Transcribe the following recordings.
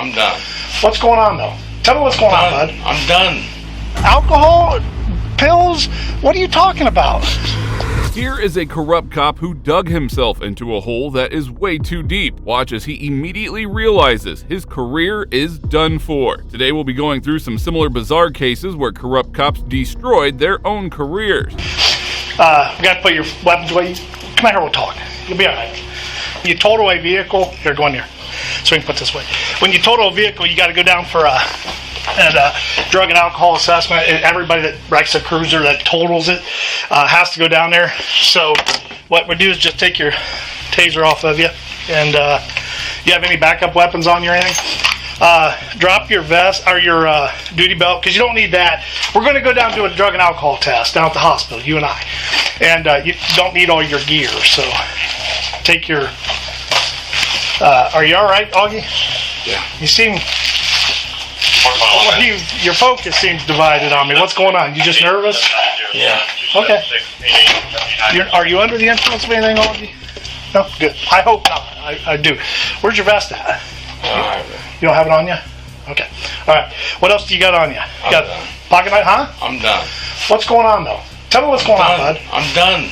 I'm done. What's going on, though? Tell me what's going on, bud. I'm done. Alcohol? Pills? What are you talking about? Here is a corrupt cop who dug himself into a hole that is way too deep. Watch as he immediately realizes his career is done for. Today we'll be going through some similar bizarre cases where corrupt cops destroyed their own careers. We gotta put your weapons away. Come out here, we'll talk. You'll be alright. When you total a vehicle, here, go in here. So we can put this way. When you total a vehicle, you gotta go down for a drug and alcohol assessment. Everybody that wrecks a cruiser that totals it has to go down there. So what we do is just take your taser off of you, and you have any backup weapons on you or anything? Drop your vest or your duty belt, because you don't need that. We're going to go down and do a drug and alcohol test down at the hospital, you and I. And you don't need all your gear, so take your... are you all right, Augie? Yeah. You seem... your focus seems divided on me. What's going on? You just nervous? Yeah. Okay. Are you under the influence of anything, Augie? No? Good. I hope not. I do. Where's your vest at? You don't have it on you? Okay. All right. What else do you got on you? You got done. pocket knife, huh? I'm done. What's going on, though? Tell me what's going on, bud. I'm done.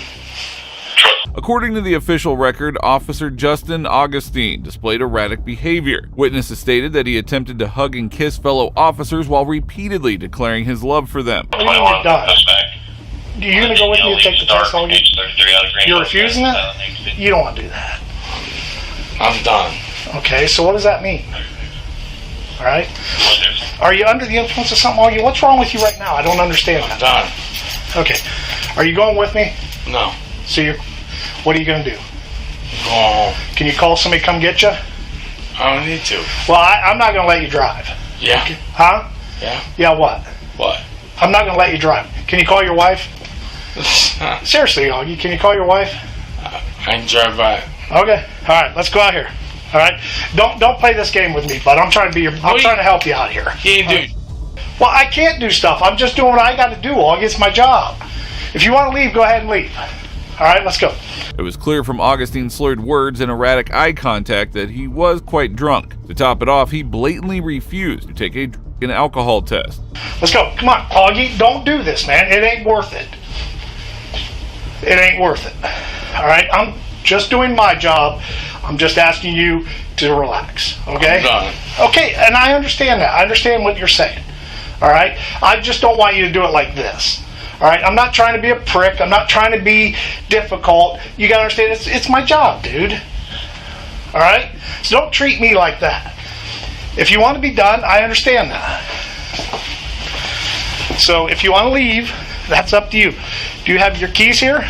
According to the official record, Officer Justin Augustine displayed erratic behavior. Witnesses stated that he attempted to hug and kiss fellow officers while repeatedly declaring his love for them. What do you mean you're done? You're going to go with me and take the test, Augie? You're refusing it? You don't want to do that. I'm done. Okay, so what does that mean? All right? Are you under the influence of something, Augie? What's wrong with you right now? I don't understand I'm that. done. Okay. Are you going with me? No. So what are you going to do? Go home. Can you call somebody to come get you? I don't need to. Well, I'm not going to let you drive. Yeah. Huh? Yeah. Yeah, what? What? I'm not going to let you drive. Can you call your wife? Seriously, Augie, can you call your wife? I can drive by. Okay. All right, let's go out here. All right? Don't play this game with me, bud. I'm trying to trying to help you out here. Can't do. Well, I can't do stuff. I'm just doing what I got to do, Augie. It's my job. If you want to leave, go ahead and leave. All right, let's go. It was clear from Augustine's slurred words and erratic eye contact that he was quite drunk. To top it off, he blatantly refused to take an alcohol test. Let's go. Come on, Augie. Don't do this, man. It ain't worth it. It ain't worth it. All right? I'm just doing my job. I'm just asking you to relax, okay? I'm done. Okay, and I understand that. I understand what you're saying. All right? I just don't want you to do it like this. All right? I'm not trying to be a prick. I'm not trying to be difficult. You got to understand, it's my job, dude. All right? So don't treat me like that. If you want to be done, I understand that. So if you want to leave, that's up to you. Do you have your keys here?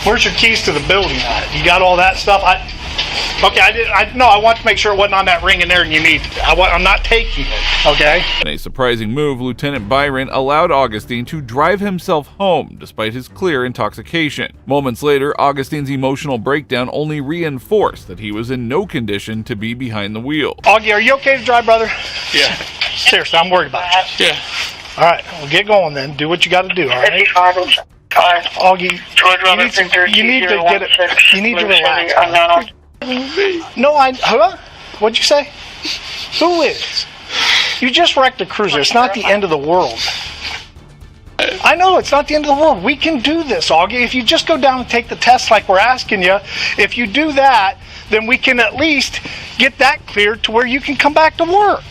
Where's your keys to the building at? You got all that stuff? I want to make sure it wasn't on that ring in there and you need it. I'm not taking it, okay? In a surprising move, Lieutenant Byron allowed Augustine to drive himself home despite his clear intoxication. Moments later, Augustine's emotional breakdown only reinforced that he was in no condition to be behind the wheel. Augie, are you okay to drive, brother? Yeah. Seriously, I'm worried about you. Yeah. All right, well, get going then. Do what you got to do, all right? Augie, you need to get it. You need to relax. No, huh? What'd you say? Who is? You just wrecked a cruiser. It's not the end of the world. I know it's not the end of the world. We can do this, Augie. If you just go down and take the test like we're asking you, if you do that, then we can at least get that cleared to where you can come back to work.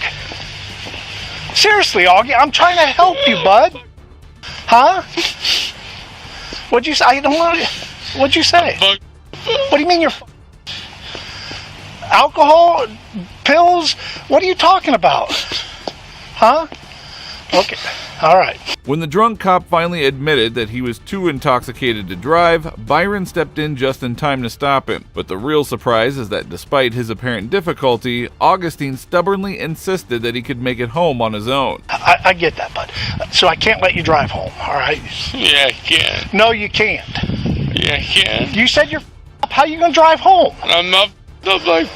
Seriously, Augie, I'm trying to help you, bud. Huh? What'd you say? I don't want to... What'd you say? What do you mean you're... Alcohol? Pills? What are you talking about? Huh? Okay. All right. When the drunk cop finally admitted that he was too intoxicated to drive, Byron stepped in just in time to stop him. But the real surprise is that despite his apparent difficulty, Augustine stubbornly insisted that he could make it home on his own. I get that, bud. So I can't let you drive home, all right? Yeah, I can. No, you can't. Yeah, I can. You said you're up. How are you going to drive home? I'm not like...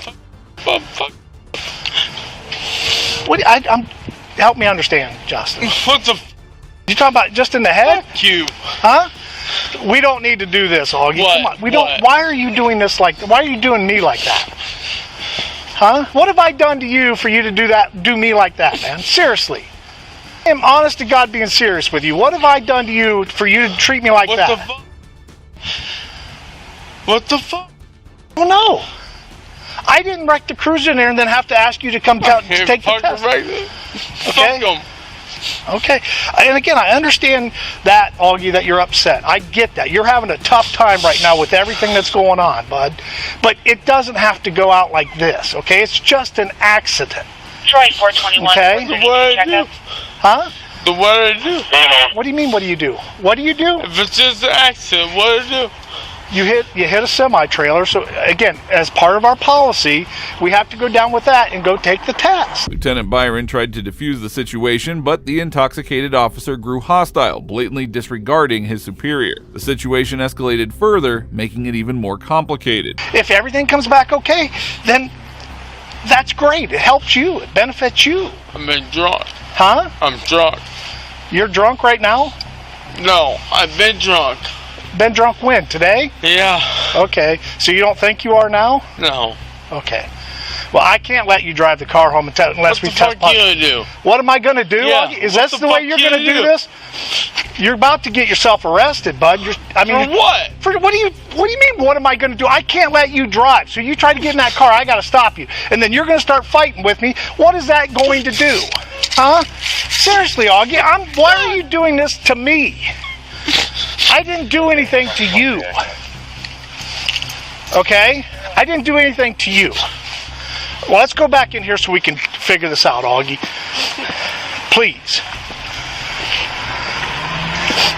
Help me understand, Justin. What the... You talking about just in the head? Fuck you. Huh? We don't need to do this, Augie. What? Come on. We don't. What? Why are you doing this why are you doing me like that? Huh? What have I done to you for you to do me like that, man? Seriously. I am honest to God being serious with you. What have I done to you for you to treat me like What that? the fuck? What the fuck? Well, no. I didn't wreck the cruiser in there and then have to ask you to come to take the test. Okay. Okay. Fuck 'em. Okay. And again, I understand that, Augie, that you're upset. I get that. You're having a tough time right now with everything that's going on, bud. But it doesn't have to go out like this, okay? It's just an accident. Troy 421. Okay. What I do? Huh? The what I do? What do you mean, what do you do? What do you do? If it's just an accident, what I do? You hit a semi-trailer. So again, as part of our policy, we have to go down with that and go take the test. Lieutenant Byron tried to defuse the situation, but the intoxicated officer grew hostile, blatantly disregarding his superior. The situation escalated further, making it even more complicated. If everything comes back okay, then that's great. It helps you. It benefits you. I've been drunk. Huh? I'm drunk. You're drunk right now? No, I've been drunk. Been drunk when? Today? Yeah. Okay. So you don't think you are now? No. Okay. Well, I can't let you drive the car home unless What we the test. fuck you gonna do? What am I going to do? Yeah, Augie? Is what that the the way fuck you're you going to gonna do do? this? You're about to get yourself arrested, bud. For what? What do you mean? What am I going to do? I can't let you drive. So you try to get in that car, I got to stop you, and then you're going to start fighting with me. What is that going to do? Huh? Seriously, Augie, why are you doing this to me? I didn't do anything to you. Okay? I didn't do anything to you. Well, let's go back in here so we can figure this out, Augie. Please.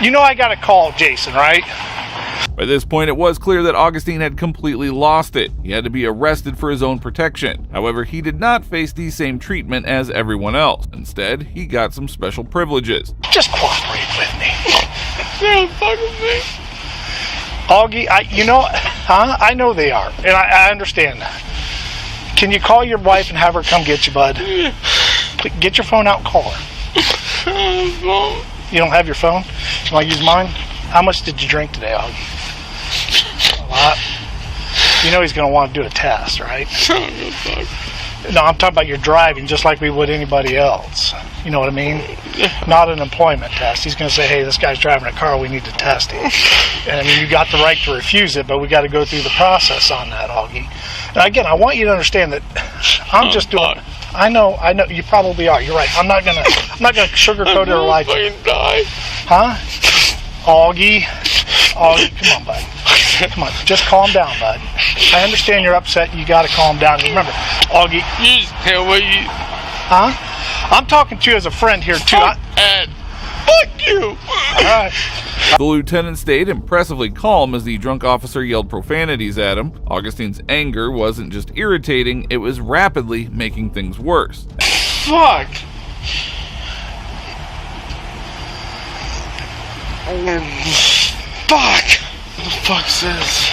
You know I got to call Jason, right? By this point, it was clear that Augustine had completely lost it. He had to be arrested for his own protection. However, he did not face the same treatment as everyone else. Instead, he got some special privileges. Just cooperate with me. You're fucking me. Augie, I know they are, and I understand that. Can you call your wife and have her come get you, bud? Get your phone out and call her. You don't have your phone? You want to use mine? How much did you drink today, Augie? A lot. You know he's going to want to do a test, right? No, I'm talking about your driving just like we would anybody else. You know what I mean? Not an employment test. He's going to say, hey, this guy's driving a car, we need to test him. And I mean, you got the right to refuse it, but we got to go through the process on that, Augie. And again, I want you to understand that I'm just doing. I know, you probably are. You're right. I'm not gonna sugarcoat it or lie to you. Huh? Augie, come on, bud. Come on, just calm down, bud. I understand you're upset. You got to calm down. Remember, Augie. You just tell what you. Huh? I'm talking to you as a friend here too. Fuck you. All right. The lieutenant stayed impressively calm as the drunk officer yelled profanities at him. Augustine's anger wasn't just irritating, it was rapidly making things worse. Fuck. Fuck. What the fuck's this?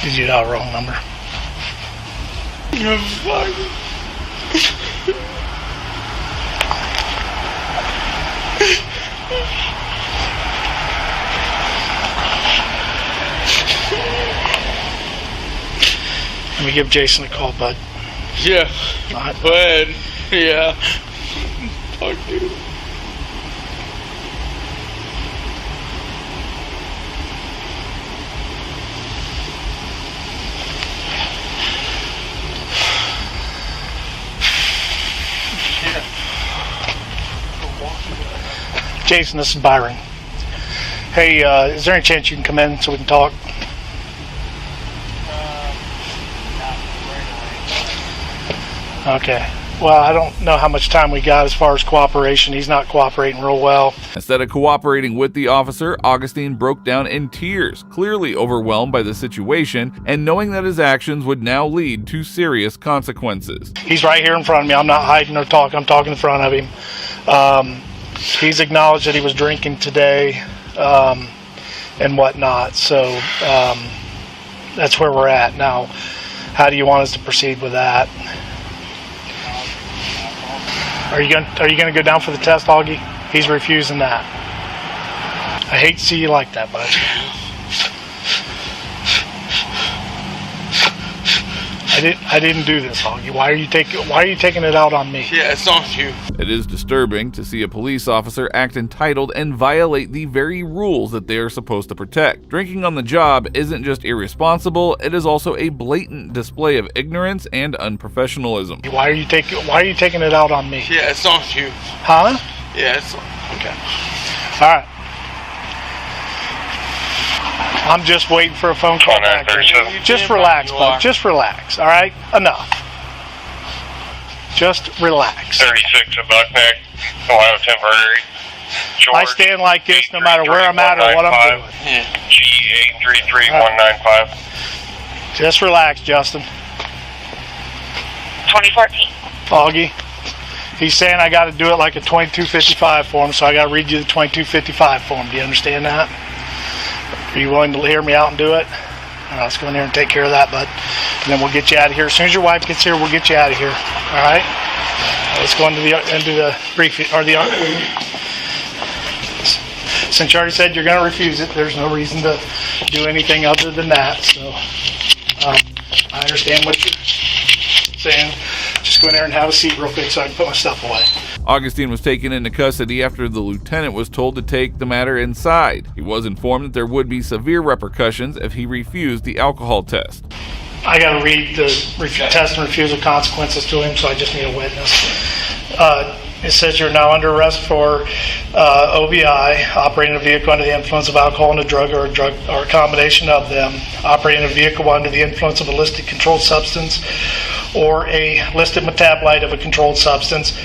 Did you dial the wrong number? Fuck. Let me give Jason a call, bud. Yeah. All right. Go ahead. Yeah. Fuck you. Jason, this is Byron. Hey, is there any chance you can come in so we can talk? Okay. Well, I don't know how much time we got as far as cooperation. He's not cooperating real well. Instead of cooperating with the officer, Augustine broke down in tears, clearly overwhelmed by the situation and knowing that his actions would now lead to serious consequences. He's right here in front of me. I'm not hiding or talking. I'm talking in front of him. He's acknowledged that he was drinking today and whatnot. So that's where we're at now. How do you want us to proceed with that? Are you going to go down for the test, Augie? He's refusing that. I hate to see you like that, bud. I didn't do this, Hoggy. Why are you taking it out on me? Yeah, it's on you. It is disturbing to see a police officer act entitled and violate the very rules that they are supposed to protect. Drinking on the job isn't just irresponsible, it is also a blatant display of ignorance and unprofessionalism. Why are you taking it out on me? Yeah, it's on you. Huh? Yeah, it's on. Okay. All right. I'm just waiting for a phone call back. Just relax, bud. Just relax. All right? Enough. Just relax. 36 of Buckneck, Ohio Temporary. George, I stand like this no matter where I'm at or what I'm doing. Yeah. G833195. Just relax, Justin. 2014. Foggy. He's saying I got to do it like a 2255 form, so I got to read you the 2255 form. Do you understand that? Are you willing to hear me out and do it? All right, let's go in there and take care of that, bud. And then we'll get you out of here. As soon as your wife gets here, we'll get you out of here. All right? Let's go into the briefing or the. Since you already said you're going to refuse it, there's no reason to do anything other than that. So I understand what you're saying. Just go in there and have a seat real quick so I can put my stuff away. Augustine was taken into custody after the lieutenant was told to take the matter inside. He was informed that there would be severe repercussions if he refused the alcohol test. I got to read the test and refusal consequences to him, so I just need a witness. It says you're now under arrest for OVI, operating a vehicle under the influence of alcohol and a drug or a combination of them, operating a vehicle under the influence of a listed controlled substance or a listed metabolite of a controlled substance,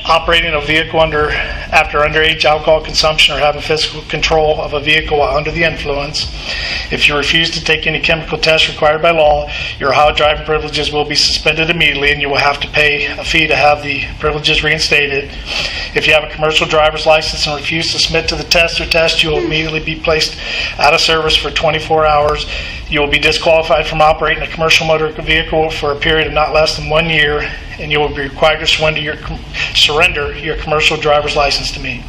operating a vehicle after underage alcohol consumption or having physical control of a vehicle while under the influence. If you refuse to take any chemical tests required by law, your Ohio driving privileges will be suspended immediately and you will have to pay a fee to have the privileges reinstated. If you have a commercial driver's license and refuse to submit to the test or test, you will immediately be placed out of service for 24 hours. You will be disqualified from operating a commercial motor vehicle for a period of not less than 1 year, and you will be required to surrender your commercial driver's license to me.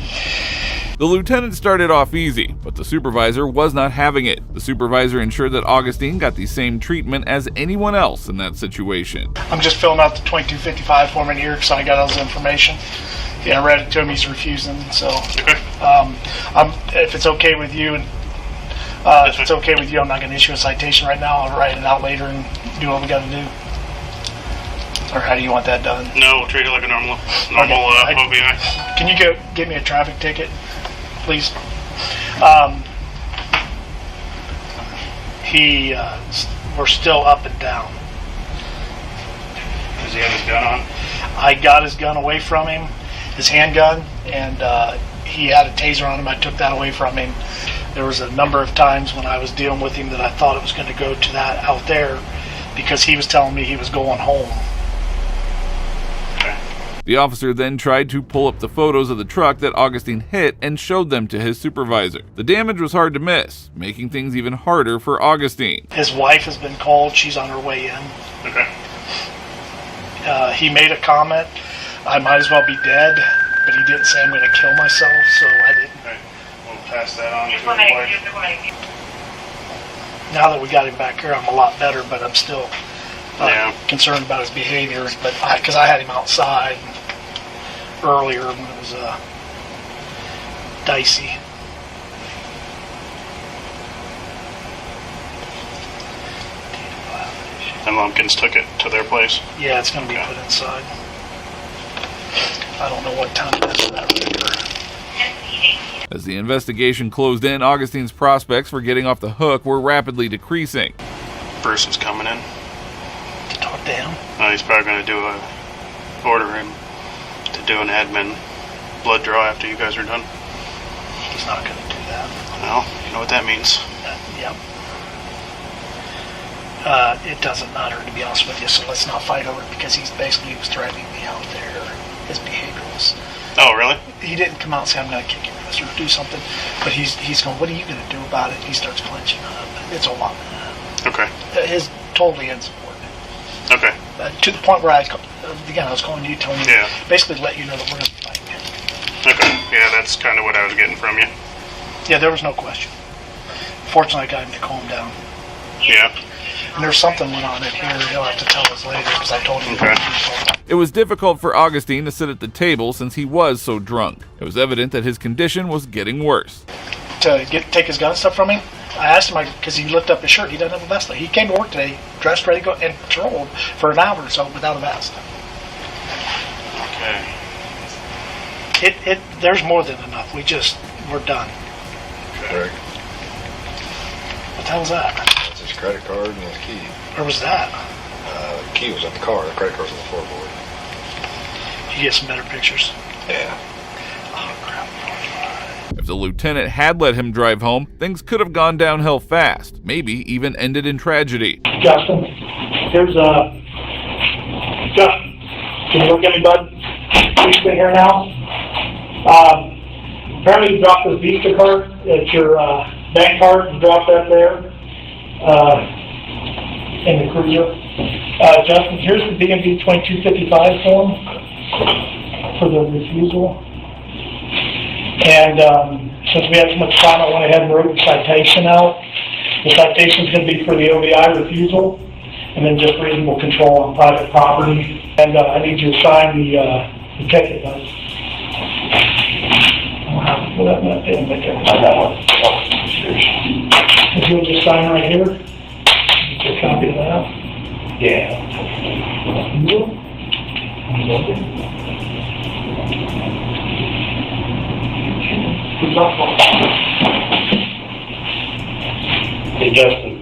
The lieutenant started off easy, but the supervisor was not having it. The supervisor ensured that Augustine got the same treatment as anyone else in that situation. I'm just filling out the 2255 form in here because I got all this information. Yeah, I read it to him. He's refusing. So, if it's okay with you, and if it's okay with you, I'm not going to issue a citation right now. I'll write it out later and do what we got to do. Or how do you want that done? No, we'll treat it like a normal OVI. Can you get me a traffic ticket, please? We're still up and down. Does he have his gun on? I got his gun away from him, his handgun, and he had a taser on him. I took that away from him. There was a number of times when I was dealing with him that I thought it was going to go to that out there because he was telling me he was going home. The officer then tried to pull up the photos of the truck that Augustine hit and showed them to his supervisor. The damage was hard to miss, making things even harder for Augustine. His wife has been called. She's on her way in. Okay. He made a comment, I might as well be dead, but he didn't say I'm going to kill myself, so I didn't. Okay. We'll pass that on to his wife. Now that we got him back here, I'm a lot better, but I'm still concerned about his behavior. But because I had him outside earlier when it was dicey. And Lumpkins took it to their place? Yeah, it's going to be put inside. I don't know what time it is for that record. As the investigation closed in, Augustine's prospects for getting off the hook were rapidly decreasing. Bruce is coming in. To talk to him? He's probably going to order him to do an admin blood draw after you guys are done. He's not going to do that. Well, you know what that means. Yep. It doesn't matter, to be honest with you, so let's not fight over it because he was threatening me out there. His behavior was... Oh, really? He didn't come out and say, I'm going to kick your ass or do something, but he's going, what are you going to do about it? He starts clenching up. It's a lot. Okay. His totally insubordinate. Okay. To the point where I was calling you, telling you, Yeah. basically let you know that we're going to fight. Okay. Yeah, that's kind of what I was getting from you. Yeah, there was no question. Fortunately, I got him to calm down. Yeah. And there's something went on in here. He'll have to tell us later because I told him. Okay. It was difficult for Augustine to sit at the table since he was so drunk. It was evident that his condition was getting worse. To take his gun stuff from me, I asked him because he lifted up his shirt. He doesn't have a vest. He came to work today, dressed, ready to go, and patrolled for an hour or so without a vest. Okay. There's more than enough. We're done. Correct. What the hell's that? That's his credit card and his key. Where was that? The key was in the car. The credit card's on the floorboard. You get some better pictures. Yeah. Oh, crap. If the lieutenant had let him drive home, things could have gone downhill fast, maybe even ended in tragedy. Justin, here's Justin, can you look at me, bud? You sit here now. Apparently you dropped the Visa card. It's your bank card. You dropped that there in the cruiser. Justin, here's the DMV 2255 form for the refusal. And since we had so much time, I went ahead and wrote the citation out. The citation is going to be for the OVI refusal, and then just reasonable control on private property. And I need you to sign the ticket, bud. Well, that didn't make it. That one. If you'll just sign right here, get a copy of that. Yeah. Hey, Justin.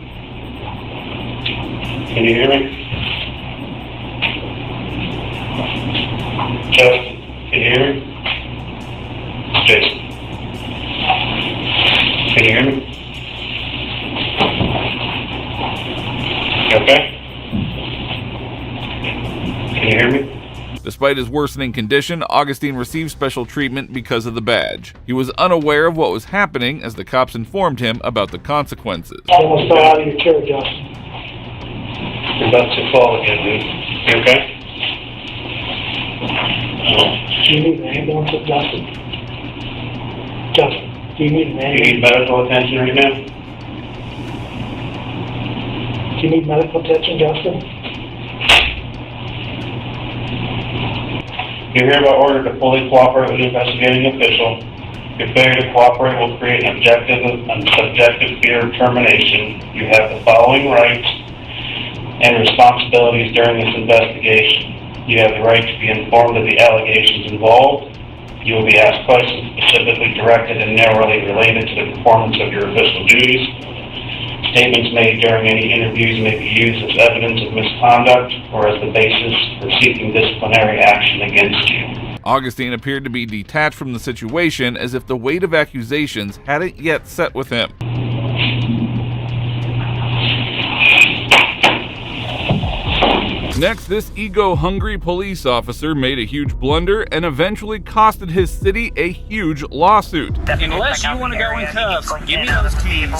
Can you hear me? Justin, can you hear me? Jason. Can you hear me? Okay? Can you hear me? Despite his worsening condition, Augustine received special treatment because of the badge. He was unaware of what was happening as the cops informed him about the consequences. Almost fell out of your chair, Justin. You're about to fall again, dude. You okay? Do you need an ambulance, Justin? Justin, do you need an You ambulance? need medical attention right now? Do you need medical attention, Justin? You're hereby ordered to fully cooperate with the investigating official. Your failure to cooperate will create an objective and subjective fear of termination. You have the following rights and responsibilities during this investigation. You have the right to be informed of the allegations involved. You will be asked questions specifically directed and narrowly related to the performance of your official duties. Statements made during any interviews may be used as evidence of misconduct or as the basis for seeking disciplinary action against you. Augustine appeared to be detached from the situation as if the weight of accusations hadn't yet set with him. Next, this ego-hungry police officer made a huge blunder and eventually costed his city a huge lawsuit. Unless you want to go in cuffs, give me those keys.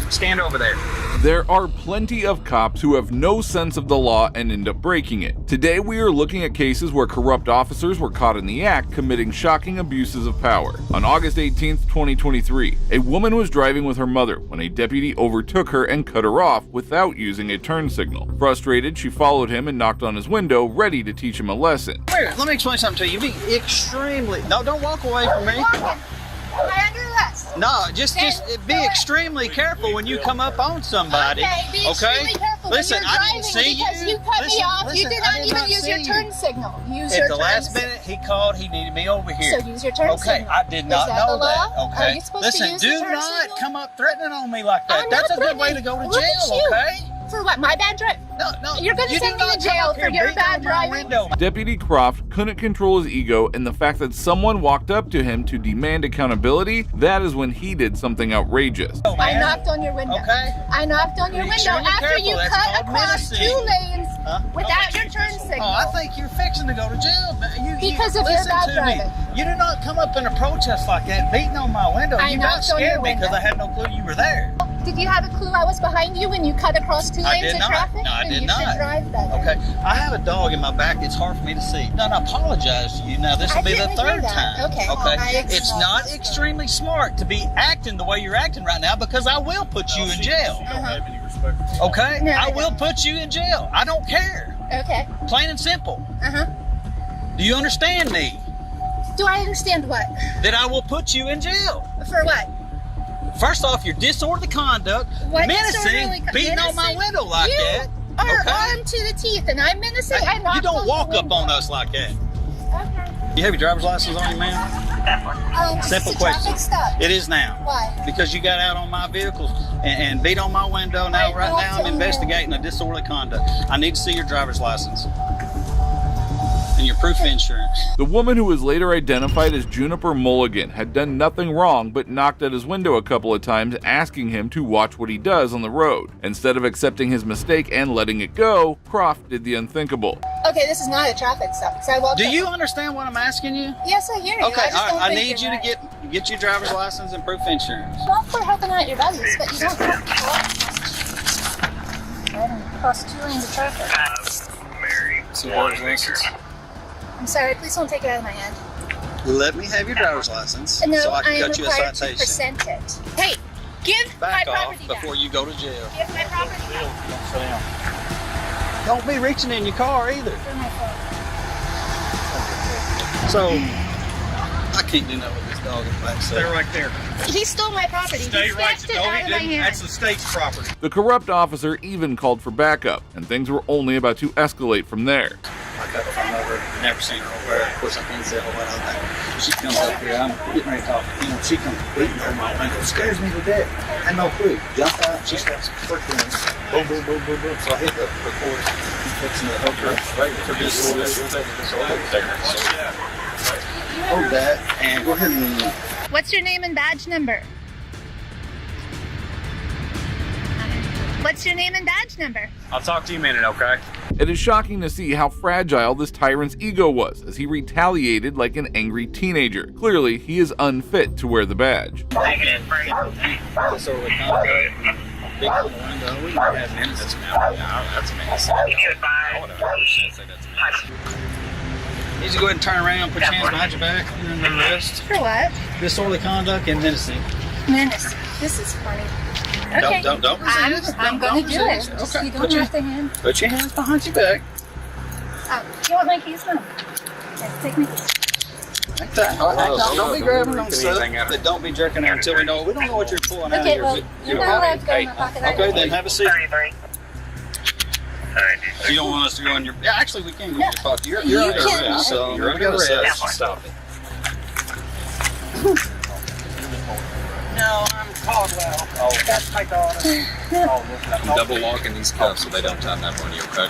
Stand over there. There are plenty of cops who have no sense of the law and end up breaking it. Today we are looking at cases where corrupt officers were caught in the act committing shocking abuses of power. On August 18, 2023, a woman was driving with her mother when a deputy overtook her and cut her off without using a turn signal. Frustrated, she followed him and knocked on his window, ready to teach him a lesson. Here, let me explain something to you. Be extremely... No, don't walk away from me. Am I under arrest? No, just be extremely careful when you come up on somebody. Okay, be extremely careful Listen, when you're I didn't see driving because you cut me off. You did not even use your turn signal. Use your At the turn last signal. minute, he called. He needed me over here. So use your turn Okay, signal. I did not Is that know the law? that. Okay. Are you supposed Listen, to use do the turn not signal? come up threatening on me like that. I'm That's not a good way to threatening. go to Look at jail, you. okay? For what? My bad drive? No, You're going to you send do me not to come jail up here for your beating bad on my driving? window. Deputy Croft couldn't control his ego, and the fact that someone walked up to him to demand accountability, that is when he did something outrageous. Oh, I man. knocked on your window. Okay. I knocked on your Be window extremely after careful. you That's cut called across menacing. 2 lanes without Okay. your turn signal. Oh, I think you're fixing to go to jail. Because of your listen bad to driving. me. You did not come up and approach us like that, beating on my window. I You got knocked on your scared me because window. I had no clue you were there. Did you have a clue I was behind you when you cut across 2 I lanes did of not. traffic? No, I Then did you not. should drive better. Okay, I have a dog in my back. It's hard for me to see. No, I apologize to you. Now, this will I be the didn't hear third that. time. Okay. It's not extremely smart to be acting the way you're acting right now because I will put you in jail. Okay? No, I I will don't. put you in jail. I don't care. Okay. Plain and simple. Uh-huh. Do you understand me? Do I understand what? That I will put you in jail. For what? First off, your disorderly conduct, What menacing, disorderly beating on my menacing? window like You that. are Okay? armed to the teeth, and I'm menacing. I knocked You don't on walk the up on window. us like that. Okay. You have your driver's license on you, ma'am? Simple it's a question. traffic stop. It is now. Why? Because you got out on my vehicle and beat on my window. Now, right now, I'm investigating a disorderly conduct. I need to see your driver's license and your proof of insurance. The woman, who was later identified as Juniper Mulligan, had done nothing wrong but knocked at his window a couple of times, asking him to watch what he does on the road. Instead of accepting his mistake and letting it go, Croft did the unthinkable. Okay, this is not a traffic stop. So I walked Do up. you understand what I'm asking you? Yes, I hear you. Okay, I just all don't right. I think need you you're to right. get your driver's license and proof of insurance. Not for helping out your buddies, but you don't have to cross 2 lanes of traffic. I'm sorry, please don't take it out of my hand. Let me have your driver's license No, so I I can am cut you a required to citation. present it. Hey, give Back my off property before back. you go to jail. Give my property back. Don't be reaching in your car either. Through my phone. So, I can't do nothing with this dog in the back seat. Stay right there. He stole my property. Stay he right snatched there. it No, out he of my didn't. hand. That's the state's property. The corrupt officer even called for backup, and things were only about to escalate from there. I got the phone number, never seen her over there. Of course, I can't say a whole lot of that. She comes up here, I'm getting ready to talk. You know, she comes beating on my window. Scares me to death. I had no clue. Jumped out, she starts freaking. Boom, boom, boom, boom, boom. So I hit the recorder. Fixing the hook her. Hold that, and go ahead and. What's your name and badge number? What's your name and badge number? I'll talk to you in a minute, okay? It is shocking to see how fragile this tyrant's ego was as he retaliated like an angry teenager. Clearly, he is unfit to wear the badge. So we come big on the window. We might have minutes now. That's amazing. I would have 100% say that's amazing. You need to go ahead and turn around, put your hands behind your back, you're under arrest. For what? Disorderly conduct and menacing. Menace. This is funny. Okay. Don't resist. I'm going to do it. resist. Just Okay. you don't have to hand. Put your hands behind your back. Do you want my keys now? Yes, take my keys. Like that. Don't be grabbing on stuff. But don't be jerking out until we know. We don't know what you're pulling out Okay, here. well, you're not allowed to go in my pocket. Okay, then have a seat. You don't want us to go in your. Yeah, actually, we can go in your pocket. You're You under can. arrest. So you're under arrest. Stop it. No, I'm Caldwell. Oh, that's my daughter. I'm double locking these cuffs so they don't tighten up on you, okay?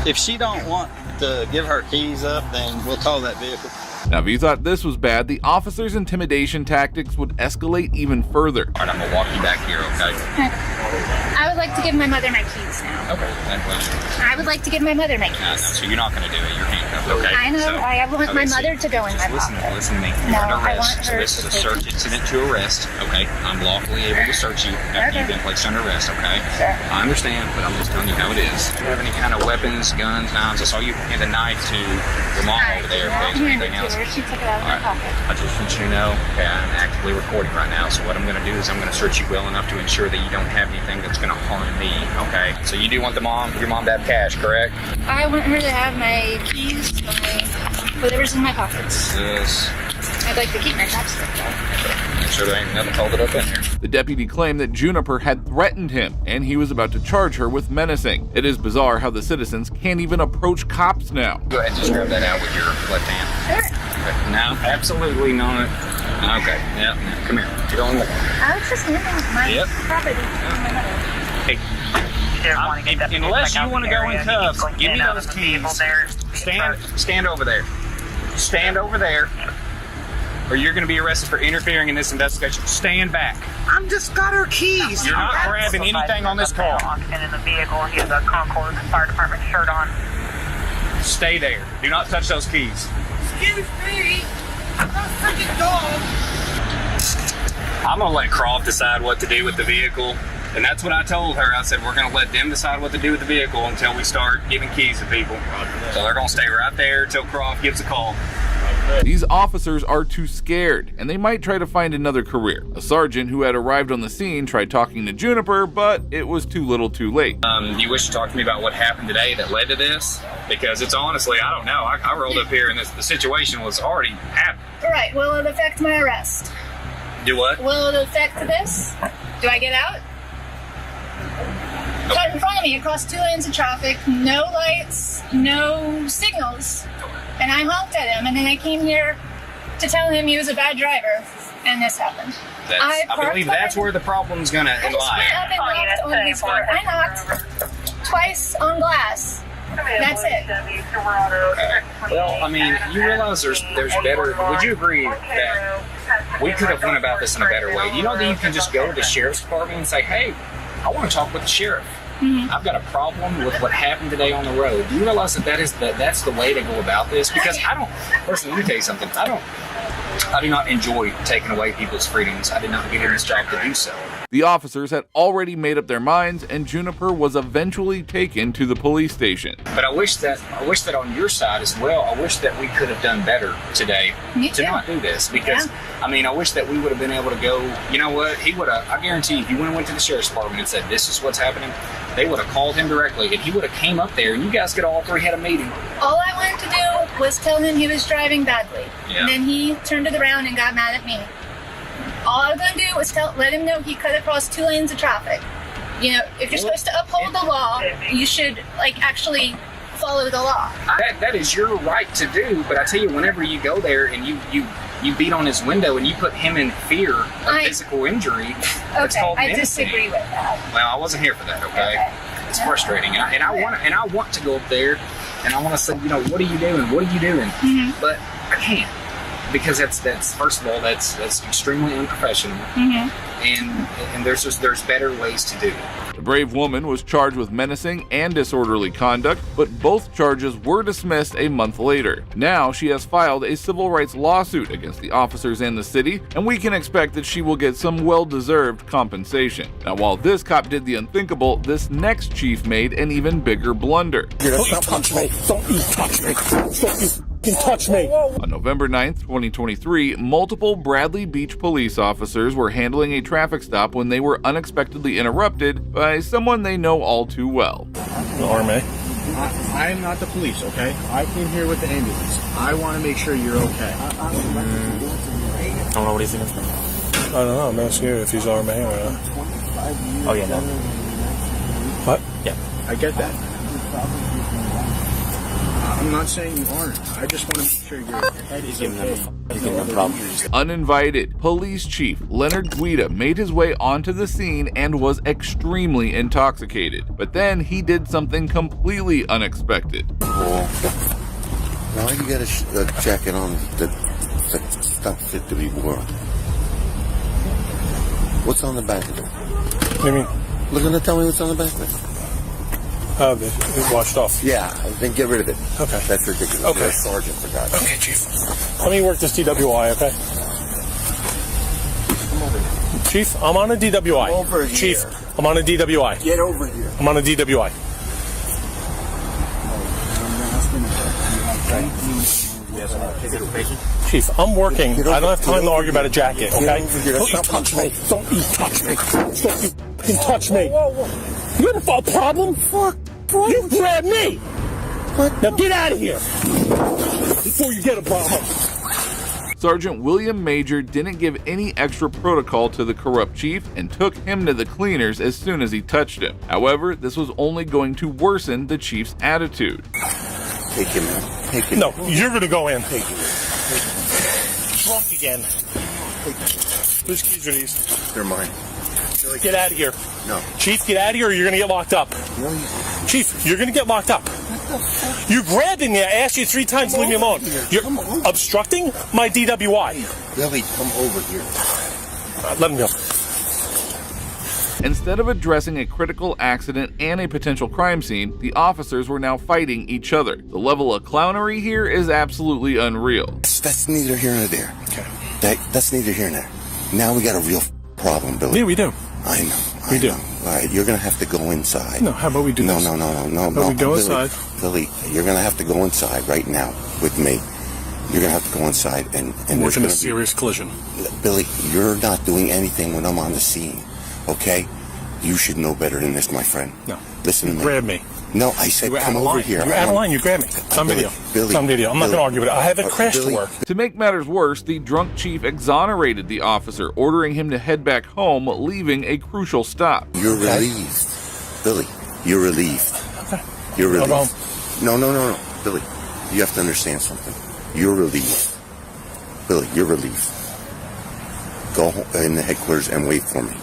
If she don't want to give her keys up, then we'll tow that vehicle. Now, if you thought this was bad, the officer's intimidation tactics would escalate even further. All right, I'm gonna walk you back here, okay? I would like to give my mother my keys now. Okay. I would like to give my mother my No, keys. so you're not gonna do it. You're handcuffed, okay? I know. So, I want my okay, so mother to go in my listen pocket. to me. No, You're under I arrest. want So her this to is a take search it. incident to arrest, okay? I'm lawfully able to search you after you've been placed under arrest, okay? Sure. I understand, but I'm just telling you how it is. Do you have any kind of weapons, guns, knives? I saw you hand a knife to your mom over there, okay? Is there anything else? She took it out of my Alright. pocket. I just want you to know, okay, I'm actively recording right now, so what I'm going to do is I'm going to search you well enough to ensure that you don't have anything that's going to harm me, okay? So you do want your mom to have cash, correct? I want her to have my keys, whatever's in my pockets. Yes. I'd like to keep my chapstick though. Make sure there ain't nothing folded up in here. The deputy claimed that Juniper had threatened him, and he was about to charge her with menacing. It is bizarre how the citizens can't even approach cops now. Go ahead and just grab that out with your left hand. Sure. Okay. No, absolutely not. Okay, yeah, come here. Get on there. I was just handing my Yep. property to my mother. Hey. Unless you want to go in cuffs, give me those keys. Stand over there. Stand over there. Or you're going to be arrested for interfering in this investigation. Stand back. I'm just got her keys. You're not grabbing anything on this car. Occupant in the vehicle. He has a Concord Fire Department shirt on. Stay there. Do not touch those keys. Excuse me. I'm not freaking dog. I'm gonna let Croft decide what to do with the vehicle. And that's what I told her. I said, we're gonna let them decide what to do with the vehicle until we start giving keys to people. So they're gonna stay right there until Croft gives a call. These officers are too scared, and they might try to find another career. A sergeant who had arrived on the scene tried talking to Juniper, but it was too little too late. You wish to talk to me about what happened today that led to this? Because it's honestly, I don't know. I rolled up here and the situation was already happening. Right, will it affect my arrest? Do what? Will it affect this? Do I get out? Cut in front of me across 2 lanes of traffic, no lights, no signals. And I honked at him, and then I came here to tell him he was a bad driver, and this happened. I believe that's where the problem's gonna lie. I just went up and knocked on his door. I knocked twice on glass. That's it. Well, I mean, you realize there's better. Would you agree that we could have went about this in a better way? You know that you can just go to the sheriff's department and say, "Hey, I want to talk with the sheriff. I've got a problem with what happened today on the road." Do you realize that's the way to go about this? Because personally, let me tell you something. I do not enjoy taking away people's freedoms. I did not get in this job to do so. The officers had already made up their minds, and Juniper was eventually taken to the police station. But I wish that on your side as well, I wish that we could have done better today to not do this. Because, I mean, I wish that we would have been able to go, you know what, he would have, I guarantee if you went to the sheriff's department and said, this is what's happening, they would have called him directly, and he would have came up there, and you guys could all three had a meeting. All I wanted to do was tell him he was driving badly. Yeah. And then he turned it around and got mad at me. All I was going to do was let him know he cut across 2 lanes of traffic. You know, if you're supposed to uphold the law, you should, actually follow the law. That is your right to do, but I tell you, whenever you go there and you beat on his window and you put him in fear of physical injury, that's called I menacing. disagree with that. Well, I wasn't here for that, okay? It's frustrating, and I want to go up there, and I want to say, you know, what are you doing? What are you doing? But I can't. Because that's first of all, that's extremely unprofessional, and there's better ways to do it. The brave woman was charged with menacing and disorderly conduct, but both charges were dismissed a month later. Now she has filed a civil rights lawsuit against the officers and the city, and we can expect that she will get some well-deserved compensation. Now, while this cop did the unthinkable, this next chief made an even bigger blunder. Don't you touch me! Don't you touch me! Don't you can touch me! On November 9th, 2023, multiple Bradley Beach police officers were handling a traffic stop when they were unexpectedly interrupted by someone they know all too well. The RMA? I am not the police, okay? I came here with the ambulance. I want to make sure you're okay. I don't know what he's thinking. I don't know. I'm asking you if he's RMA or not. Oh, yeah, no. What? Yeah. I get that. I'm not saying you aren't. I just want to make sure your head is okay. Uninvited, police chief Leonard Guida made his way onto the scene and was extremely intoxicated. But then he did something completely unexpected. Why you got a jacket on that's not fit to be worn? What's on the back of it? What do you mean? Look, and tell me what's on the back of it. Oh, it washed off. Yeah, then get rid of it. Okay. That's ridiculous. Okay. You're a sergeant, for God's sake. Okay, Chief. Let me work this DWI, okay? Come over here. Chief, I'm on a DWI. Come over here. Chief, I'm on a DWI. Get over here. I'm on a DWI. Chief, I'm working. I don't have time to argue about a jacket, okay? Don't you touch me. Don't you touch me. Don't you fucking touch me. You have a problem? Fuck. You grabbed me. What? Now get out of here before you get a problem. Sergeant William Major didn't give any extra protocol to the corrupt chief and took him to the cleaners as soon as he touched him. However, this was only going to worsen the chief's attitude. Take him in. Take him. No, you're going to go in. Take him. Drunk again. Whose keys are these? They're mine. Get out of here. No. Chief, get out of here or you're going to get locked up. No, Chief, you're going to get locked up. You grabbed me. I asked you 3 times to leave me alone. You're obstructing my DWI. Billy, come over here. Let him go. Instead of addressing a critical accident and a potential crime scene, the officers were now fighting each other. The level of clownery here is absolutely unreal. That's neither here nor there. Okay. That's neither here nor there. Now we got a real problem, Billy. Yeah, we do. I know. We do. All right, you're gonna have to go inside. No, how about we do No, this? no. we go Billy, inside. Billy, you're gonna have to go inside right now with me. You're gonna have to go inside and We're there's in a gonna serious collision. Billy, you're not doing anything when I'm on the scene, okay? You should know better than this, my friend. No. Listen to me. Grab me. No, I said You were come out of over line. here. You were out of line. You grabbed me. It's on video. Billy, It's on video. I'm not going to argue with it. I have a crash to work. To make matters worse, the drunk chief exonerated the officer, ordering him to head back home, leaving a crucial stop. You're relieved. Billy, you're relieved. Okay. You're relieved. I'll go No. Billy, you have to understand something. You're relieved. Billy, you're relieved. Go in the headquarters and wait for me.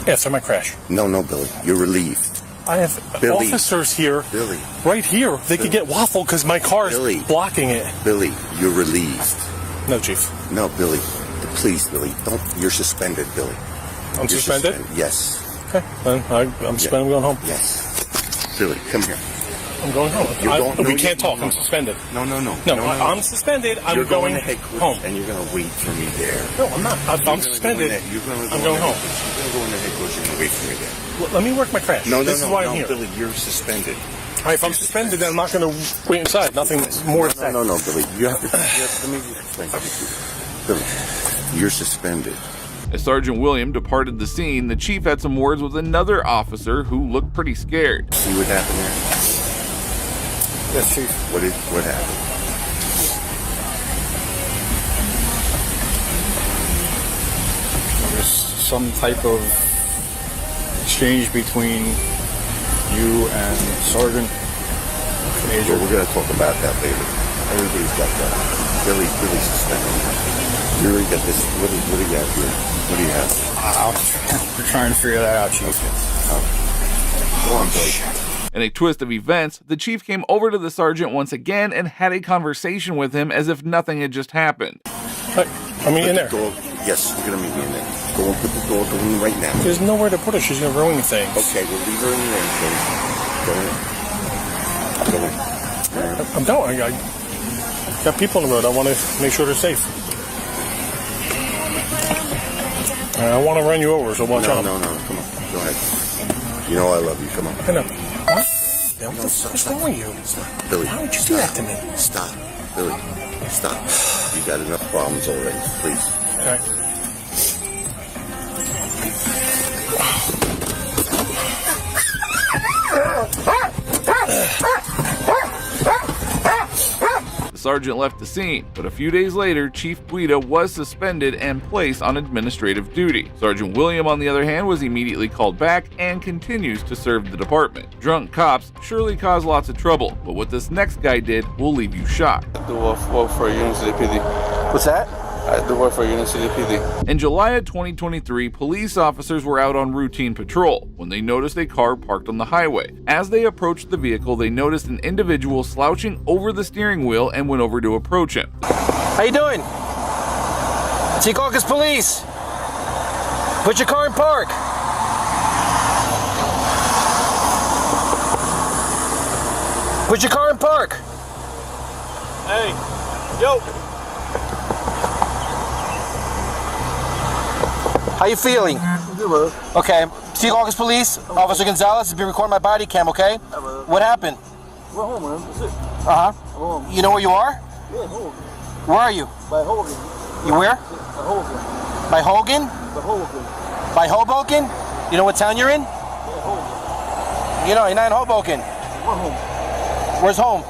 After my crash. No, Billy, you're relieved. I have Billy. officers here. Billy. Right here. They could get waffled because my car is Billy. blocking it. Billy, you're relieved. No, Chief. No, Billy. Please, Billy, don't. You're suspended, Billy. I'm You're suspended? Yes. Okay. Then I'm suspended. I'm going home. Yes. Billy, come here. I'm going home. We can't talk. I'm suspended. No. I'm suspended. I'm You're going to headquarters home. and you're going to wait for me there. No, I'm not. I'm suspended. I'm going home. You're going to go into headquarters and wait for me there. Let me work my crash. This is why I'm here. Billy, you're suspended. All right, if I'm suspended, then I'm not going to wait inside. Nothing more to say. No, Billy. You have to. Let me explain something to you. Billy, you're suspended. As Sergeant William departed the scene, the chief had some words with another officer who looked pretty scared. See what happened there? Yes, Chief. What happened? There's some type of exchange between you and Sergeant Major. We're going to talk about that later. Everybody's got that. Billy's suspended. You already got this. What do you have here? What do you have? We're trying to figure that out, Chief. Go on, Billy. In a twist of events, the chief came over to the sergeant once again and had a conversation with him as if nothing had just happened. I'm in there. Yes, you're going to meet me in there. Go and put the dog in right now. There's nowhere to put her. She's going to ruin things. Okay, we'll leave her in there. Go in. I'm going. I got people on the road. I want to make sure they're safe. I want to run you over, so watch out. No. Come on. Go ahead. You know I love you. Come on. I know. What? What the fuck is wrong with you? Stop. Billy. Why would you do that to me? Stop. Billy. Stop. You got enough problems already. Please. All right. The sergeant left the scene, but a few days later, Chief Guida was suspended and placed on administrative duty. Sergeant William, on the other hand, was immediately called back and continues to serve the department. Drunk cops surely cause lots of trouble, but what this next guy did will leave you shocked. I do work for Union City PD. What's that? I do work for Union City PD. In July of 2023, police officers were out on routine patrol when they noticed a car parked on the highway. As they approached the vehicle, they noticed an individual slouching over the steering wheel and went over to approach him. How you doing? Secaucus Police. Put your car in park. Put your car in park. Hey, yo. How you feeling? Okay. Secaucus Police, Officer Gonzalez has been recording my body cam, okay? What happened? We're home, man. That's it. Uh-huh. Home. You know where you are? Yeah, home. Where are you? By Hogan. You where? By Hogan. By Hogan? By Hogan. By Hoboken? You know what town you're in? Yeah, Hogan. You know, you're not in Hoboken. We're home. Where's home?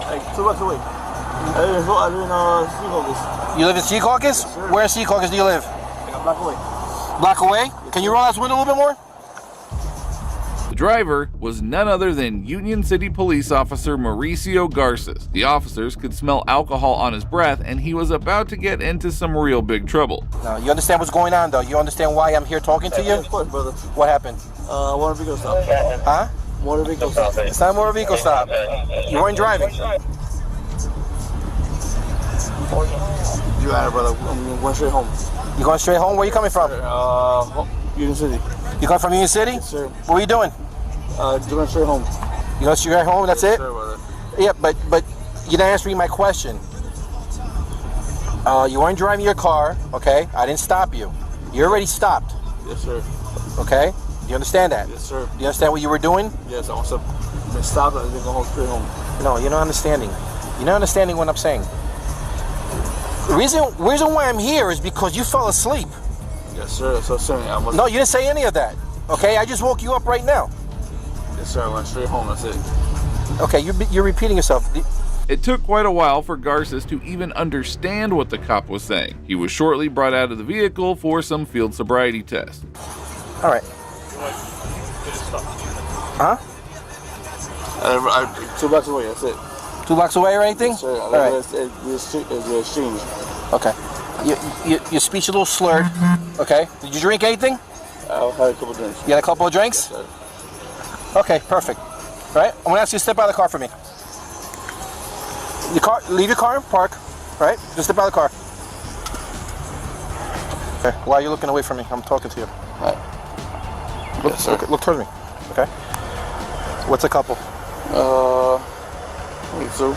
Like 2 blocks away. I live in Secaucus. You live in Secaucus? Yes, Where in Secaucus do you live? Like a block away. Block away? Can you roll out this window a little bit more? The driver was none other than Union City Police Officer Mauricio Garces. The officers could smell alcohol on his breath, and he was about to get into some real big trouble. No, you understand what's going on, though? You understand why I'm here talking to you? Of course, brother. What happened? Motor vehicle stop. Huh? Motor vehicle stop. It's not a motor vehicle stop. You weren't driving. You got it, brother. I'm going straight home. You going straight home? Where are you coming from? Union City. You come from Union City? Yes, sir. What are you doing? Going straight home. You go straight home, that's it? Sir, brother. Yeah, but you're not answering my question. You weren't driving your car, okay? I didn't stop you. You already stopped. Yes, sir. Okay? Do you understand that? Yes, sir. Do you understand what you were doing? Yes, I want to stop and then go home straight home. No, you're not understanding. You're not understanding what I'm saying. The reason why I'm here is because you fell asleep. Yes, sir. That's what I'm saying. No, you didn't say any of that. Okay? I just woke you up right now. Yes, sir. I went straight home. That's it. Okay, you're repeating yourself. It took quite a while for Garces to even understand what the cop was saying. He was shortly brought out of the vehicle for some field sobriety tests. All right. Huh? 2 blocks away, that's it. 2 blocks away or anything? Yes, sir. All right. The exchange. Okay. Your speech a little slurred. Okay. Did you drink anything? I had a couple of drinks. You had a couple of drinks? Yes, sir. Okay, perfect. All right. I'm gonna ask you to step out of the car for me. Leave your car, park. All right. Just step out of the car. Okay. Why are you looking away from me? I'm talking to you. All right. Yes, sir. Look towards me. Okay. What's a couple? Big 2.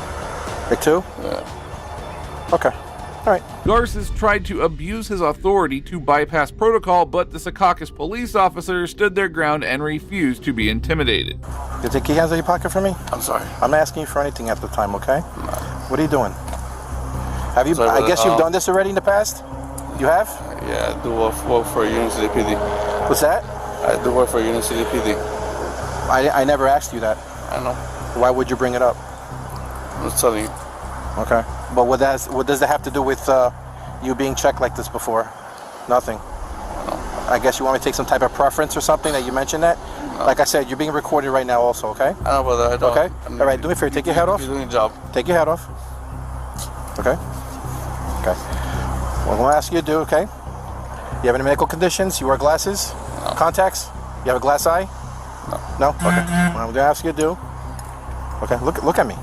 Big 2? Yeah. Okay. All right. Garces tried to abuse his authority to bypass protocol, but the Secaucus police officer stood their ground and refused to be intimidated. You take your hands out of your pocket for me? I'm sorry. I'm not asking you for anything at the time, okay? No. What are you doing? Have you? Sorry, I guess you've done this already in the past? You have? Yeah, I do work for Union City PD. What's that? I do work for Union City PD. I never asked you that. I know. Why would you bring it up? I'm just telling you. Okay. But what does that have to do with you being checked like this before? Nothing. No. I guess you want me to take some type of preference or something that you mentioned that? No. Like I said, you're being recorded right now also, okay? I know, brother. I don't. Okay? All right, do me a favor. Take your hat off. You're doing your job. Take your hat off. Okay? Okay. What I'm going to ask you to do, okay? You have any medical conditions? You wear glasses? No. Contacts? You have a glass eye? No. No? Okay. What I'm going to ask you to do, okay, look at me.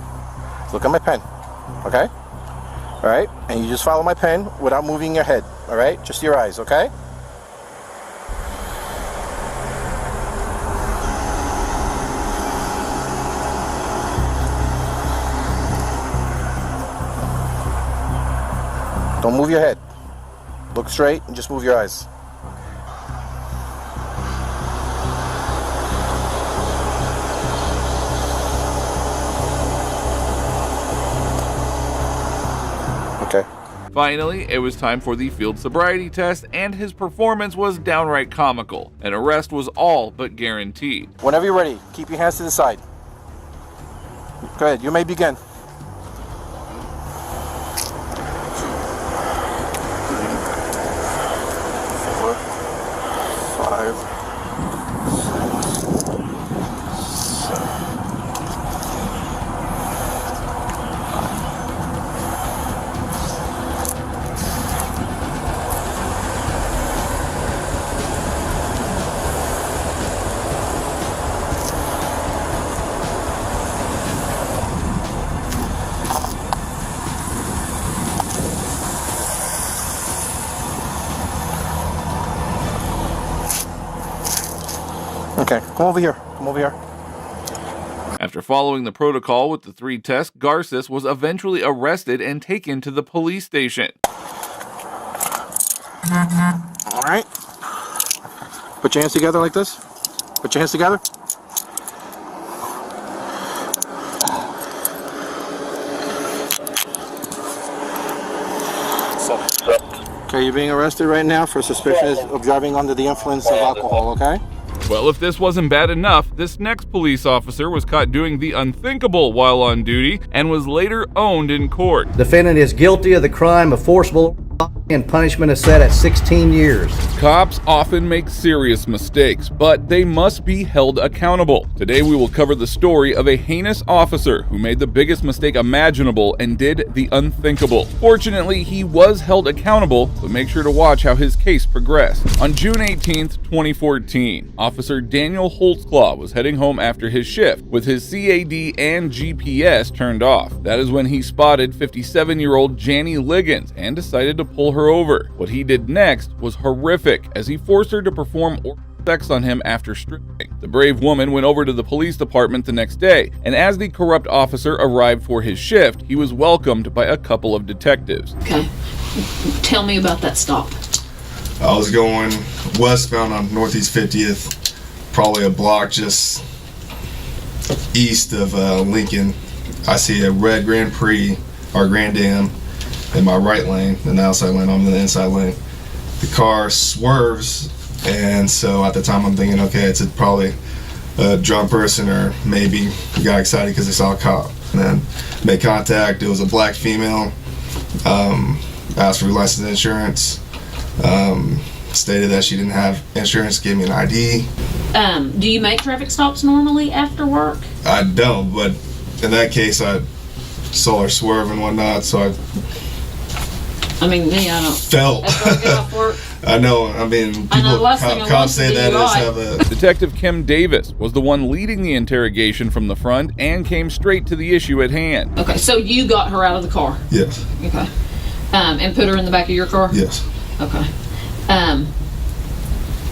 Look at my pen, okay? All right? And you just follow my pen without moving your head, all right? Just your eyes, okay? Don't move your head. Look straight and just move your eyes. Okay. Finally, it was time for the field sobriety test, and his performance was downright comical. An arrest was all but guaranteed. Whenever you're ready, keep your hands to the side. Go ahead, you may begin. Okay, come over here. Come over here. After following the protocol with the 3 tests, Garces was eventually arrested and taken to the police station. All right. Put your hands together like this. Put your hands together. Okay, you're being arrested right now for suspicion of driving under the influence of alcohol, okay? Well, if this wasn't bad enough, this next police officer was caught doing the unthinkable while on duty and was later owned in court. Defendant is guilty of the crime of forcible and punishment is set at 16 years. Cops often make serious mistakes, but they must be held accountable. Today we will cover the story of a heinous officer who made the biggest mistake imaginable and did the unthinkable. Fortunately, he was held accountable, but make sure to watch how his case progressed. On June 18th, 2014, Officer Daniel Holtzclaw was heading home after his shift with his CAD and GPS turned off. That is when he spotted 57-year-old Janie Liggins and decided to pull her over. What he did next was horrific, as he forced her to perform oral sex on him after stripping. The brave woman went over to the police department the next day, and as the corrupt officer arrived for his shift, he was welcomed by a couple of detectives. Okay. Tell me about that stop. I was going westbound on Northeast 50th, probably a block just east of Lincoln. I see a red Grand Prix or Grand Am in my right lane, in the outside lane. I'm in the inside lane. The car swerves, and so at the time I'm thinking, okay, it's probably a drunk person, or maybe he got excited because they saw a cop. And then made contact. It was a black female. Asked for license and insurance. Stated that she didn't have insurance. Gave me an ID. Do you make traffic stops normally after work? I don't, but in that case, I saw her swerve and whatnot, so I mean, me, I don't. Felt. After I get off work. I know. I mean, people, cops say that is have a. Detective Kim Davis was the one leading the interrogation from the front and came straight to the issue at hand. Okay, so you got her out of the car? Yes. Okay. And put her in the back of your car? Yes. Okay.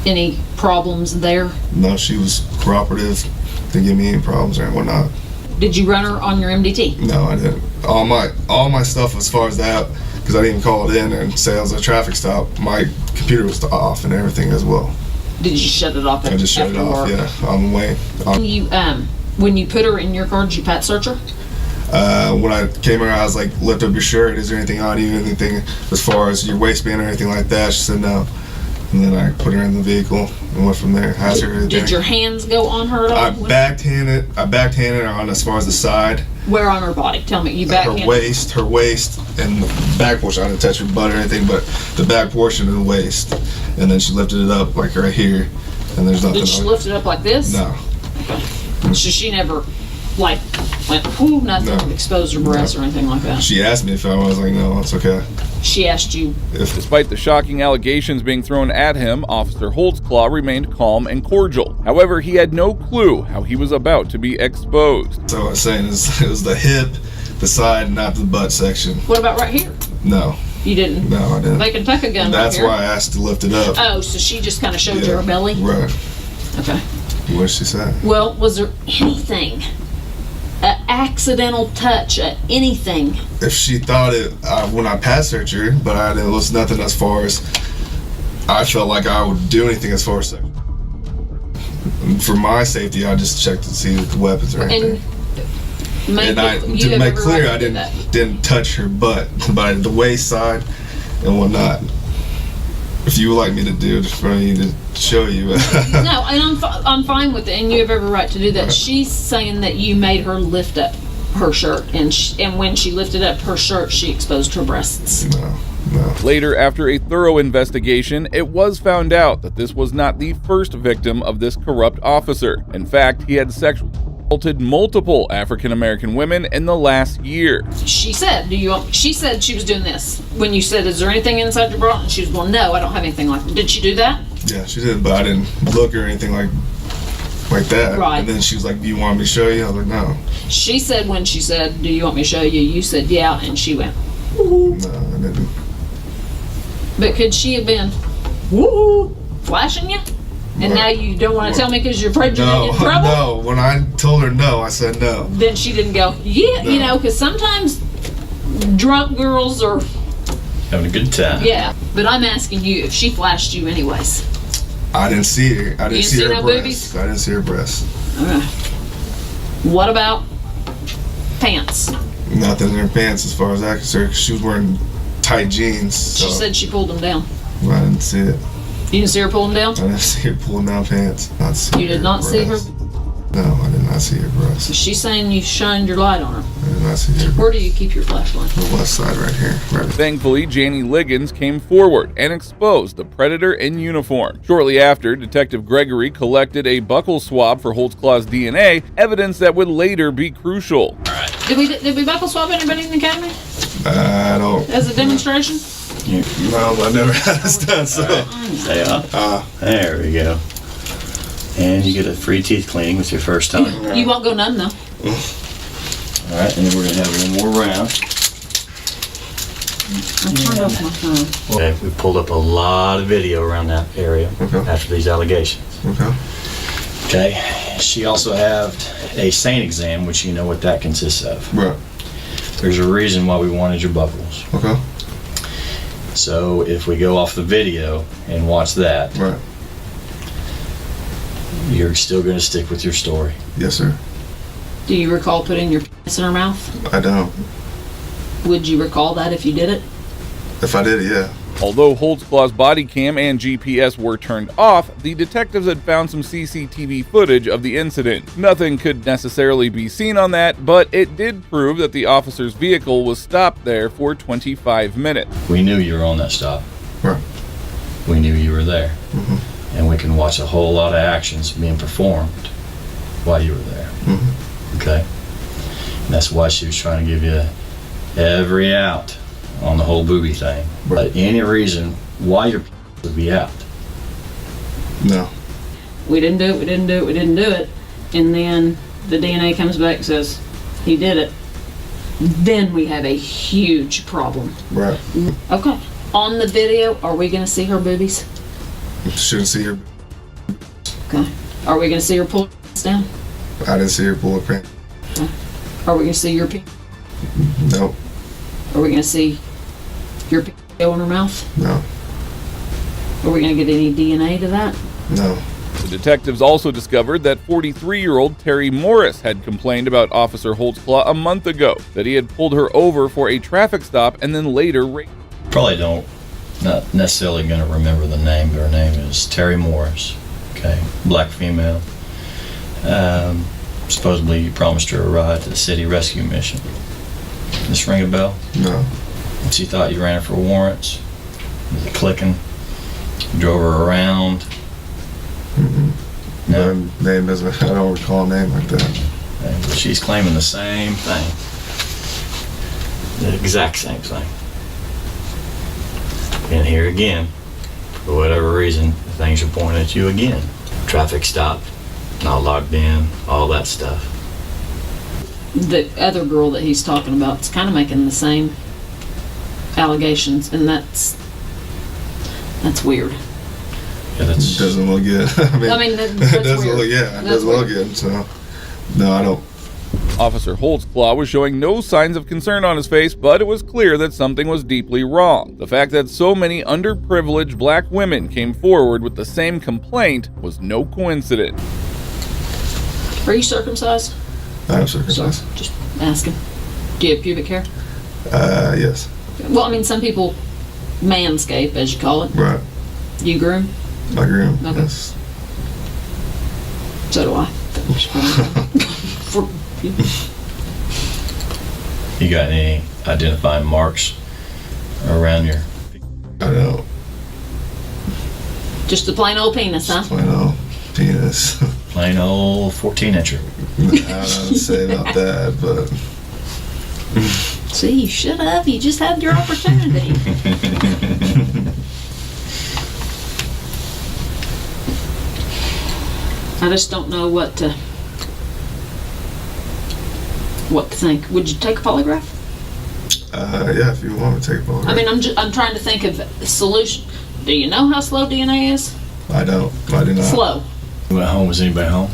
Any problems there? No, she was cooperative. Didn't give me any problems or whatnot. Did you run her on your MDT? No, I didn't. All my stuff as far as that, because I didn't even call it in and say it was a traffic stop. My computer was off and everything as well. Did you shut it off? I just shut it off. Work? Yeah, on the way. When you put her in your car, did you pat search her? When I came here, I was like, lift up your shirt. Is there anything on you? Anything as far as your waistband or anything like that? She said no. And then I put her in the vehicle and went from there. Asked her everything. Did your hands go on her at all? I backhanded her on as far as the side. Where on her body? Tell me. You backhanded? Her waist, and the back portion. I didn't touch her butt or anything, but the back portion of the waist. And then she lifted it up like right here, and there's nothing. Did she lift it up like this? No. Okay. So she never, like, went, ooh, nothing, No. exposed her breasts or anything like that? She asked me if I was like, no, it's okay. She asked you. Despite the shocking allegations being thrown at him, Officer Holtzclaw remained calm and cordial. However, he had no clue how he was about to be exposed. So I was saying it was the hip, the side, not the butt section. What about right here? No. You didn't? No, I didn't. They can tuck a gun That's right here. why I asked to lift it up. Oh, so she just kind of showed you her belly? Right. Okay. What did she say? Well, was there anything, an accidental touch, anything? If she thought it, when I passed searched her, but it was nothing as far as I felt like I would do anything as far as for my safety. I just checked to see the weapons or anything. And to make clear, I didn't touch her butt, but the waist side and whatnot. If you would like me to do it for me to show you. No, and I'm fine with it, and you have every right to do that. She's saying that you made her lift up her shirt, and when she lifted up her shirt, she exposed her breasts. No. Later, after a thorough investigation, it was found out that this was not the first victim of this corrupt officer. In fact, he had sexually assaulted multiple African-American women in the last year. She said, she said she was doing this. When you said, is there anything inside your bra? And she was going, no, I don't have anything like that. Did she do that? Yeah, she did, but I didn't look or anything like that. Right. And then she was like, do you want me to show you? I was like, no. She said when she said, do you want me to show you? You said, yeah, and she went, woo. No, I didn't. But could she have been, woo, flashing you? And now you don't want to tell me because you're afraid you're going to get in trouble? No, when I told her no, I said no. Then she didn't go, yeah, No. you know, because sometimes drunk girls are having a good time. Yeah, but I'm asking you if she flashed you anyways. I didn't see her. I didn't see her no breasts. boobies? I didn't see her breasts. Okay. What about pants? Nothing in her pants as far as I can see. She was wearing tight jeans. So She said she pulled them down. I didn't see it. You didn't see her pull them down? I didn't see her pulling down pants. You did not see her? No, I did not see her breasts. So she's saying you shined your light on her. I did not see her. Where do you keep your flashlight? The left side right here. Right. Thankfully, Janie Liggins came forward and exposed the predator in uniform. Shortly after, Detective Gregory collected a buckle swab for Holtzclaw's DNA, evidence that would later be crucial. Did we buckle swab anybody in the academy? I don't. As a demonstration? No, I never had this done, so. Stay up. There we go. And you get a free teeth cleaning with your first time. You won't go none though. Alright, and then we're going to have one more round. I turned off my phone. Okay, we pulled up a lot of video around that area after these allegations. Okay. She also had a SANE exam, which you know what that consists of. Right. There's a reason why we wanted your buckles. Okay. So if we go off the video and watch that, Right. you're still going to stick with your story. Yes, sir. Do you recall putting your penis in her mouth? I don't. Would you recall that if you did it? If I did it, yeah. Although Holtzclaw's body cam and GPS were turned off, the detectives had found some CCTV footage of the incident. Nothing could necessarily be seen on that, but it did prove that the officer's vehicle was stopped there for 25 minutes. We knew you were on that stop. Right. We knew you were there. Mm-hmm. And we can watch a whole lot of actions being performed while you were there. Mm-hmm. Okay? And that's why she was trying to give you every out on the whole booby thing. But any reason why your would be out? No. We didn't do it. And then the DNA comes back and says he did it. Then we have a huge problem. Right. Okay. On the video, are we going to see her boobies? Shouldn't see her. Okay. Are we going to see her pull her pants down? I didn't see her pull her pants. Okay. Are we going to see your penis? Nope. Are we going to see your penis go in her mouth? No. Are we going to get any DNA to that? No. The detectives also discovered that 43-year-old Terry Morris had complained about Officer Holtzclaw a month ago, that he had pulled her over for a traffic stop and then later raped. Probably not necessarily going to remember the name, but her name is Terry Morris. Okay, black female. Supposedly you promised her a ride to the city rescue mission. This ring a bell? No. She thought you ran her for warrants. Was it clicking? Drove her around. Mm-hmm. No. Name doesn't. I don't recall a name like that. And she's claiming the same thing. The exact same thing. And here again, for whatever reason, things are pointing at you again. Traffic stop, not logged in, all that stuff. The other girl that he's talking about is kind of making the same allegations, and that's weird. Yeah, that doesn't look good. I mean, that's it doesn't weird. look. Yeah, it That's doesn't look weird. good. So, no, I don't. Officer Holtzclaw was showing no signs of concern on his face, but it was clear that something was deeply wrong. The fact that so many underprivileged black women came forward with the same complaint was no coincidence. Are you circumcised? I am circumcised. Just asking. Do you have pubic hair? Yes. Well, I mean, some people manscape, as you call it. Right. You groom? I groom. Okay. Yes. So do I. For you. You got any identifying marks around your... I don't. Just a plain old penis, huh? Plain old penis. Plain old 14-incher. I don't know what to say about that, but... See, you should have. You just had your opportunity. I just don't know what to think. Would you take a polygraph? Yeah, if you want to take a polygraph. I mean, I'm trying to think of a solution. Do you know how slow DNA is? I don't. I do not. Slow. You went home? Was anybody home?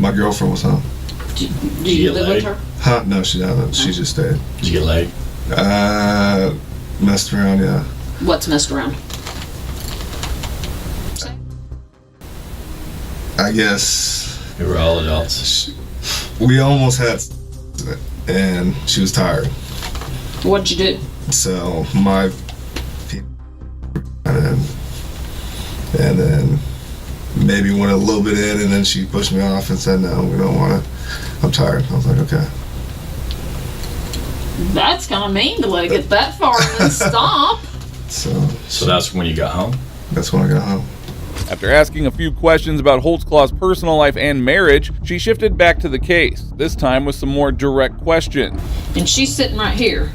My girlfriend was home. Do you live with her? Huh? No, she doesn't. She just stayed. Did you get laid? Messed around, yeah. What's messed around? I guess. We were all adults. We almost had, and she was tired. What'd you do? So and then maybe went a little bit in, and then she pushed me off and said, "No, we don't want to. I'm tired." I was like, "Okay." That's kind of mean to let it get that far and then stop. So that's when you got home? That's when I got home. After asking a few questions about Holtzclaw's personal life and marriage, she shifted back to the case, this time with some more direct questions. And she's sitting right here.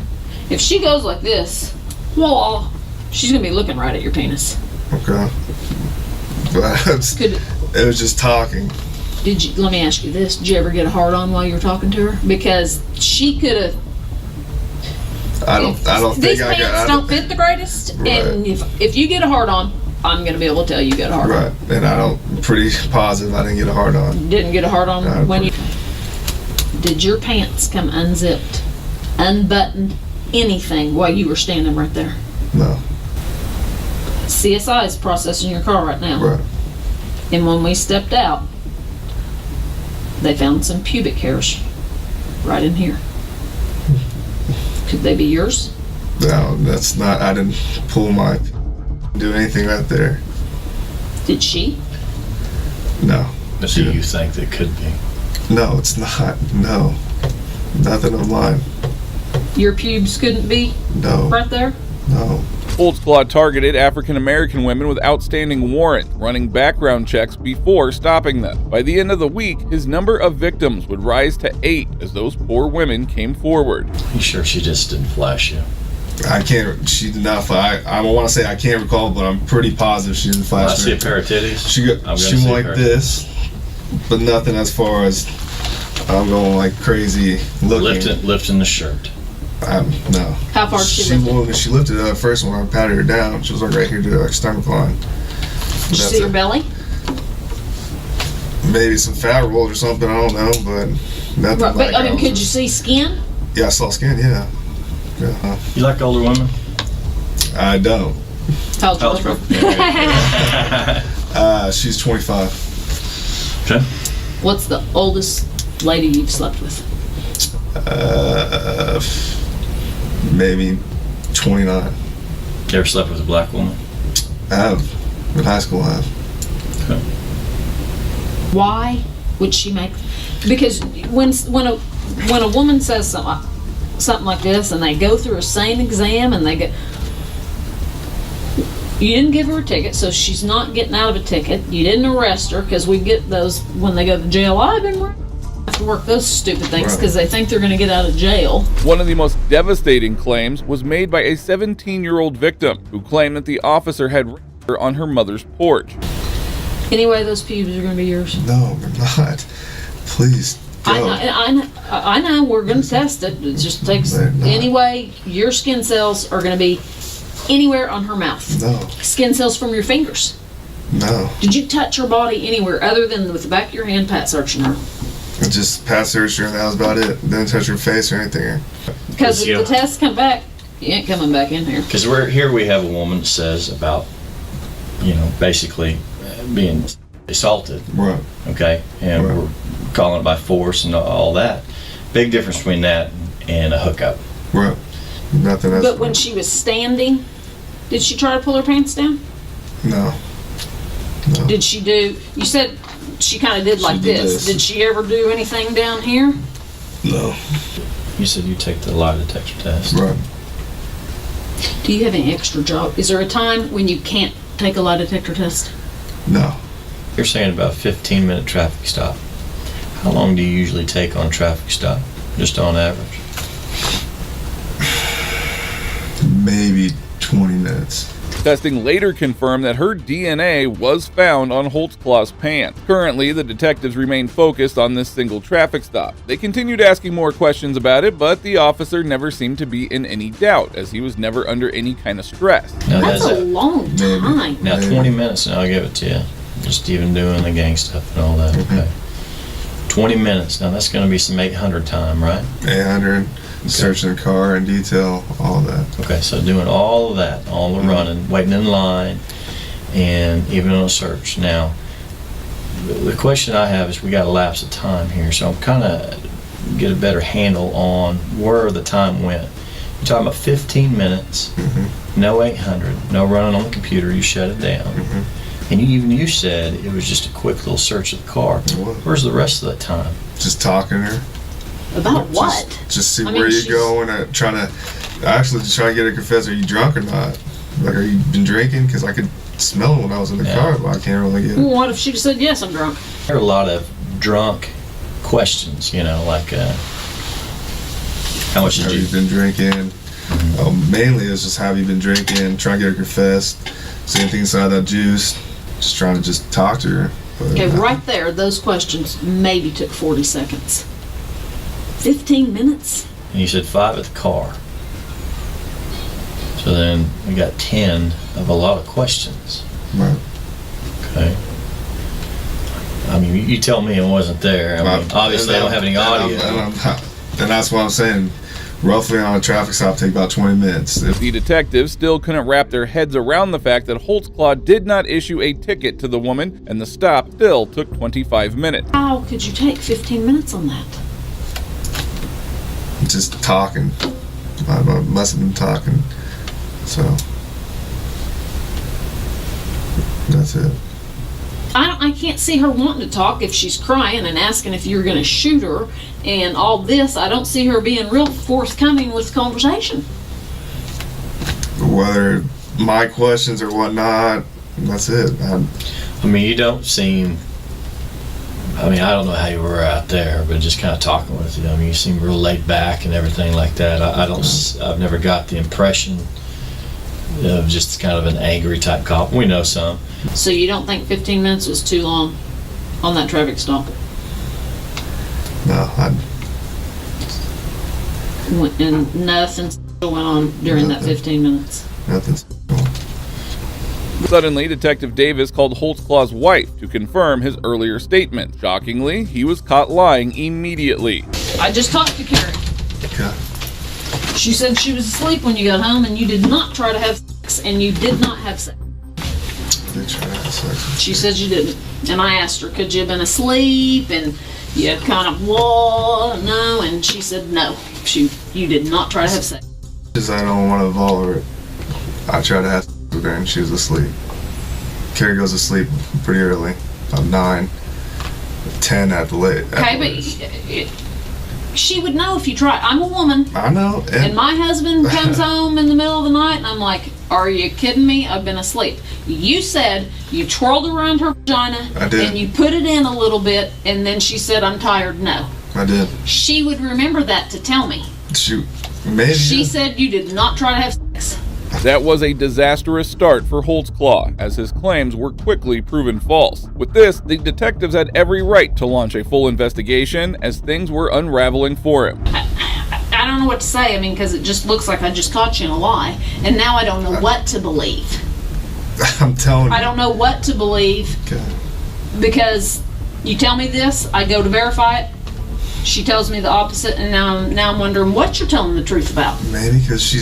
If she goes like this, well, she's going to be looking right at your penis. Okay. But it was just talking. Let me ask you this. Did you ever get a hard-on while you were talking to her? Because she could have... I don't think these I got... pants don't fit the greatest, Right. and if you get a hard-on, I'm going to be able to tell you got a hard-on. Right. And I'm pretty positive I didn't get a hard on. Didn't get a hard-on No, when you... Did your pants come unzipped, unbuttoned, anything while you were standing right there? No. CSI is processing your car right now. Right. And when we stepped out, they found some pubic hairs right in here. Could they be yours? No, that's not. I didn't do anything right there. Did she? No. But do you think that could be? No, it's not. No. Nothing of mine. Your pubes couldn't be No. right there? No. Holtzclaw targeted African-American women with outstanding warrants, running background checks before stopping them. By the end of the week, his number of victims would rise to 8 as those poor women came forward. You sure she just didn't flash you? I can't. She did not. I want to say I can't recall, but I'm pretty positive she didn't flash. I see a pair of titties. She went like this, but nothing as far as I'm going like crazy looking. Lifting the shirt. No. How far did she lift it? When she lifted it up first, when I patted her down, she was like right here to her stomach line. Did you see her belly? Maybe some fat roll or something. I don't know, but nothing. Right, like but I mean, could you see skin? Yeah, I saw skin. Yeah. Yeah. You like older women? I don't. How's your girlfriend? She's 25. Okay. What's the oldest lady you've slept with? Maybe 29. You ever slept with a black woman? I have. In high school, I have. Okay. Why would she make? Because when a woman says something like this, and they go through a sane exam, and they go, you didn't give her a ticket, so she's not getting out of a ticket. You didn't arrest her, because we get those when they go to jail. I've been have to work those stupid things because they think they're going to get out of jail. One of the most devastating claims was made by a 17-year-old victim who claimed that the officer had raped her on her mother's porch. Anyway, those pubes are going to be yours. No, they're not. Please. Go. I know. We're going to test it. It just takes. Anyway, your skin cells are going to be anywhere on her mouth. No. Skin cells from your fingers. No. Did you touch her body anywhere other than with the back of your hand, pat searching her? I just pat searched her, and that was about it. Didn't touch her face or anything. Because if the tests come back, you ain't coming back in here. Because here we have a woman that says about, basically being assaulted. Right. Okay? And we're calling it by force and all that. Big difference between that and a hookup. Right. Nothing else. But when she was standing, did she try to pull her pants down? No. Did she do, you said she kind of did like this. Did she ever do anything down here? No. You said you take the lie detector test. Right. Do you have any extra job? Is there a time when you can't take a lie detector test? No. You're saying about a 15-minute traffic stop. How long do you usually take on a traffic stop, just on average? Maybe 20 minutes. Testing later confirmed that her DNA was found on Holtzclaw's pants. Currently, the detectives remain focused on this single traffic stop. They continued asking more questions about it, but the officer never seemed to be in any doubt, as he was never under any kind of stress. Now, that's a long time. Now, 20 minutes, and I'll give it to you. Just even doing the gang stuff and all that. Okay. 20 minutes. Now, that's going to be some 800 time, right? 800. Searching the car in detail, all that. Okay, so doing all of that, all the running, waiting in line, and even on a search. Now, the question I have is, we got a lapse of time here, so I'm kind of get a better handle on where the time went. You're talking about 15 minutes, no 800, no running on the computer, you shut it down. And you said it was just a quick little search of the car. Where's the rest of that time? Just talking to her. About what? Just see where you going. Trying to get her to confess. Are you drunk or not? Like, are you been drinking? Because I could smell it when I was in the car, but I can't really get it. Well, what if she just said, yes, I'm drunk? There are a lot of drunk questions, like how much have you been drinking? Mainly it's just have you been drinking, trying to get her confessed, see anything inside that juice, just trying to talk to her. But, okay, right there, those questions maybe took 40 seconds. 15 minutes? And you said 5 at the car. So then we got 10 of a lot of questions. Right. Okay. I mean, you tell me I wasn't there. I mean, obviously I don't have any audio. And that's what I'm saying. roughly on a traffic stop take about 20 minutes. The detectives still couldn't wrap their heads around the fact that Holtzclaw did not issue a ticket to the woman, and the stop still took 25 minutes. How could you take 15 minutes on that? Just talking. I must have been talking. So that's it. I can't see her wanting to talk if she's crying and asking if you're going to shoot her and all this. I don't see her being real forthcoming with conversation. Whether my questions or whatnot, that's it. I mean, you don't seem, I mean, I don't know how you were out there, but just kind of talking with you. I mean, you seem real laid back and everything like that. I've never got the impression of just kind of an angry type cop. We know some. So you don't think 15 minutes was too long on that traffic stop? No, And nothing went on during that 15 minutes? Nothing. Suddenly, Detective Davis called Holtzclaw's wife to confirm his earlier statement. Shockingly, he was caught lying immediately. I just talked to Carrie. Okay. She said she was asleep when you got home and you did not try to have sex, and you did not have sex. Did try to have sex. She said you didn't. And I asked her, could you have been asleep? And you had kind of, whoa, no. And she said no. You did not try to have sex. Because I don't want to involve her. I tried to have sex with her and she was asleep. Carrie goes to sleep pretty early, about 9, 10 at the late. Okay, but she would know if you tried. I'm a woman. I know. And my husband comes home in the middle of the night and I'm like, are you kidding me? I've been asleep. You said you twirled around her vagina. I did. And you put it in a little bit and then she said, I'm tired. No. I did. She would remember that to tell me. Maybe. She said you did not try to have sex. That was a disastrous start for Holtzclaw, as his claims were quickly proven false. With this, the detectives had every right to launch a full investigation, as things were unraveling for him. I don't know what to say, I mean, because it just looks like I just caught you in a lie, and now I don't know what to believe. I'm telling you. I don't know what to believe. Okay. Because you tell me this, I go to verify it, she tells me the opposite, and now I'm wondering what you're telling the truth about. Maybe because she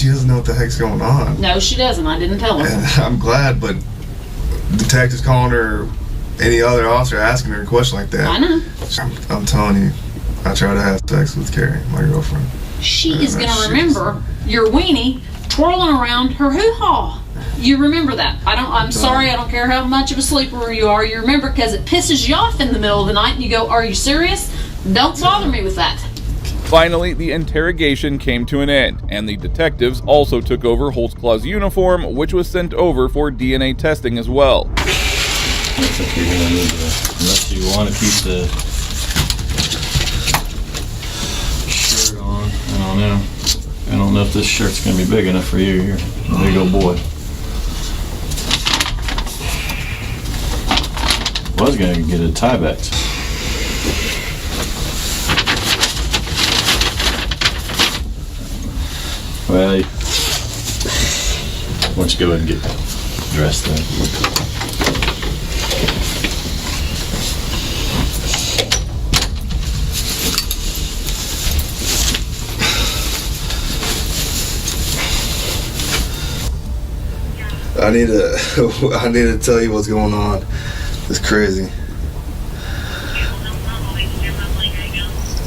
doesn't know what the heck's going on. No, she doesn't. I didn't tell her. And I'm glad, but detectives calling her, any other officer asking her a question like that. I know. I'm telling you, I tried to have sex with Carrie, my girlfriend. She is going to remember your weenie twirling around her hoo-ha. You remember that. I'm sorry, I don't care how much of a sleeper you are. You remember because it pisses you off in the middle of the night and you go, are you serious? Don't bother me with that. Finally, the interrogation came to an end, and the detectives also took over Holtzclaw's uniform, which was sent over for DNA testing as well. I think you're gonna need to, unless you want to keep the shirt on. I don't know. I don't know if this shirt's gonna be big enough for you. Here, there you go, boy. I was gonna get a Tyvek. Well, why don't you go ahead and get dressed then? I need to tell you what's going on. It's crazy.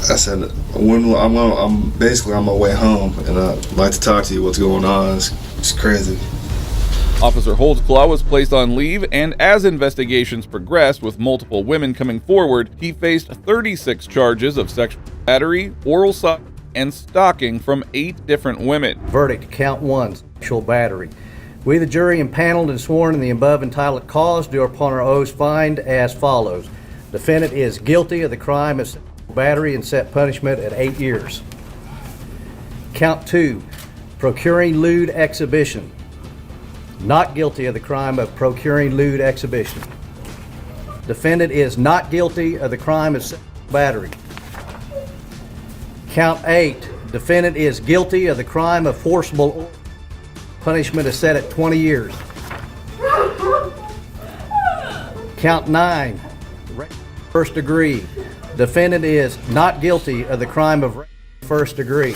I said, I'm basically on my way home, and I'd like to talk to you what's going on. It's crazy. Officer Holtzclaw was placed on leave, and as investigations progressed with multiple women coming forward, he faced 36 charges of sexual battery, oral assault, and stalking from 8 different women. Verdict, count 1, sexual battery. We, the jury, impaneled and sworn in the above entitled cause, do upon our oaths find as follows. Defendant is guilty of the crime of sexual battery and set punishment at 8 years. Count 2, procuring lewd exhibition. Not guilty of the crime of procuring lewd exhibition. Defendant is not guilty of the crime of sexual battery. Count 8, defendant is guilty of the crime of forcible. Punishment is set at 20 years. Count 9, first degree. Defendant is not guilty of the crime of first degree.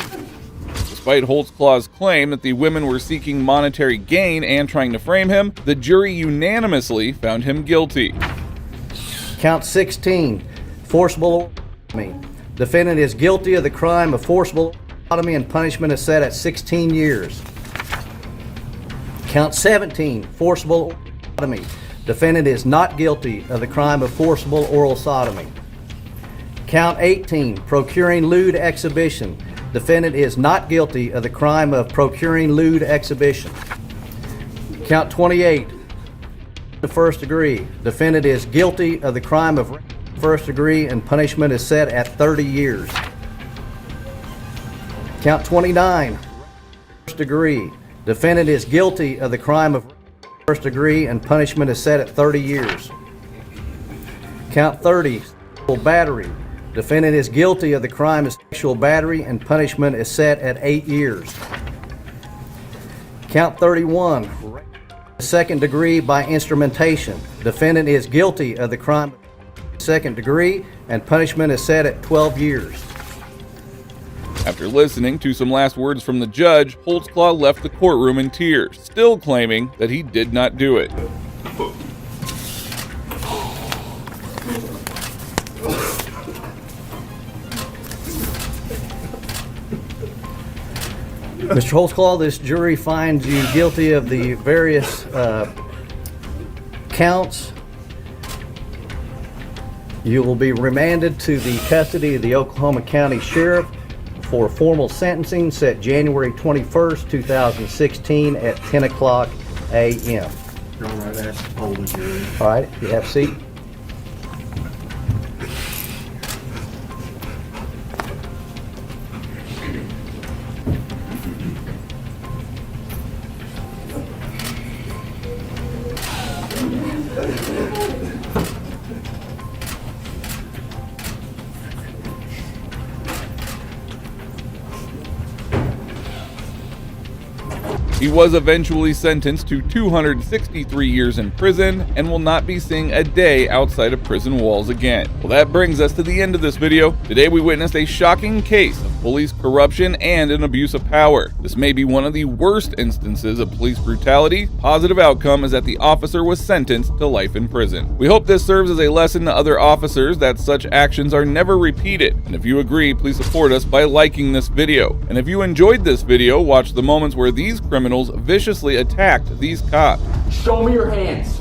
Despite Holtzclaw's claim that the women were seeking monetary gain and trying to frame him, the jury unanimously found him guilty. Count 16, forcible sodomy. Defendant is guilty of the crime of forcible sodomy and punishment is set at 16 years. Count 17, forcible sodomy. Defendant is not guilty of the crime of forcible oral sodomy. Count 18, procuring lewd exhibition. Defendant is not guilty of the crime of procuring lewd exhibition. Count 28, the first degree. Defendant is guilty of the crime of first degree and punishment is set at 30 years. Count 29, first degree. Defendant is guilty of the crime of first degree and punishment is set at 30 years. Count 30, sexual battery. Defendant is guilty of the crime of sexual battery and punishment is set at 8 years. Count 31, second degree by instrumentation. Defendant is guilty of the crime of second degree and punishment is set at 12 years. After listening to some last words from the judge, Holtzclaw left the courtroom in tears, still claiming that he did not do it. Mr. Holtzclaw, this jury finds you guilty of the various counts. You will be remanded to the custody of the Oklahoma County Sheriff for formal sentencing set January 21st, 2016 at 10 o'clock a.m. Your Honor, I'd ask to hold the jury. All right, you have a seat. He was eventually sentenced to 263 years in prison and will not be seeing a day outside of prison walls again. Well, that brings us to the end of this video. Today we witnessed a shocking case of police corruption and an abuse of power. This may be one of the worst instances of police brutality. Positive outcome is that the officer was sentenced to life in prison. We hope this serves as a lesson to other officers that such actions are never repeated. And if you agree, please support us by liking this video. And if you enjoyed this video, watch the moments where these criminals viciously attacked these cops. Show me your hands.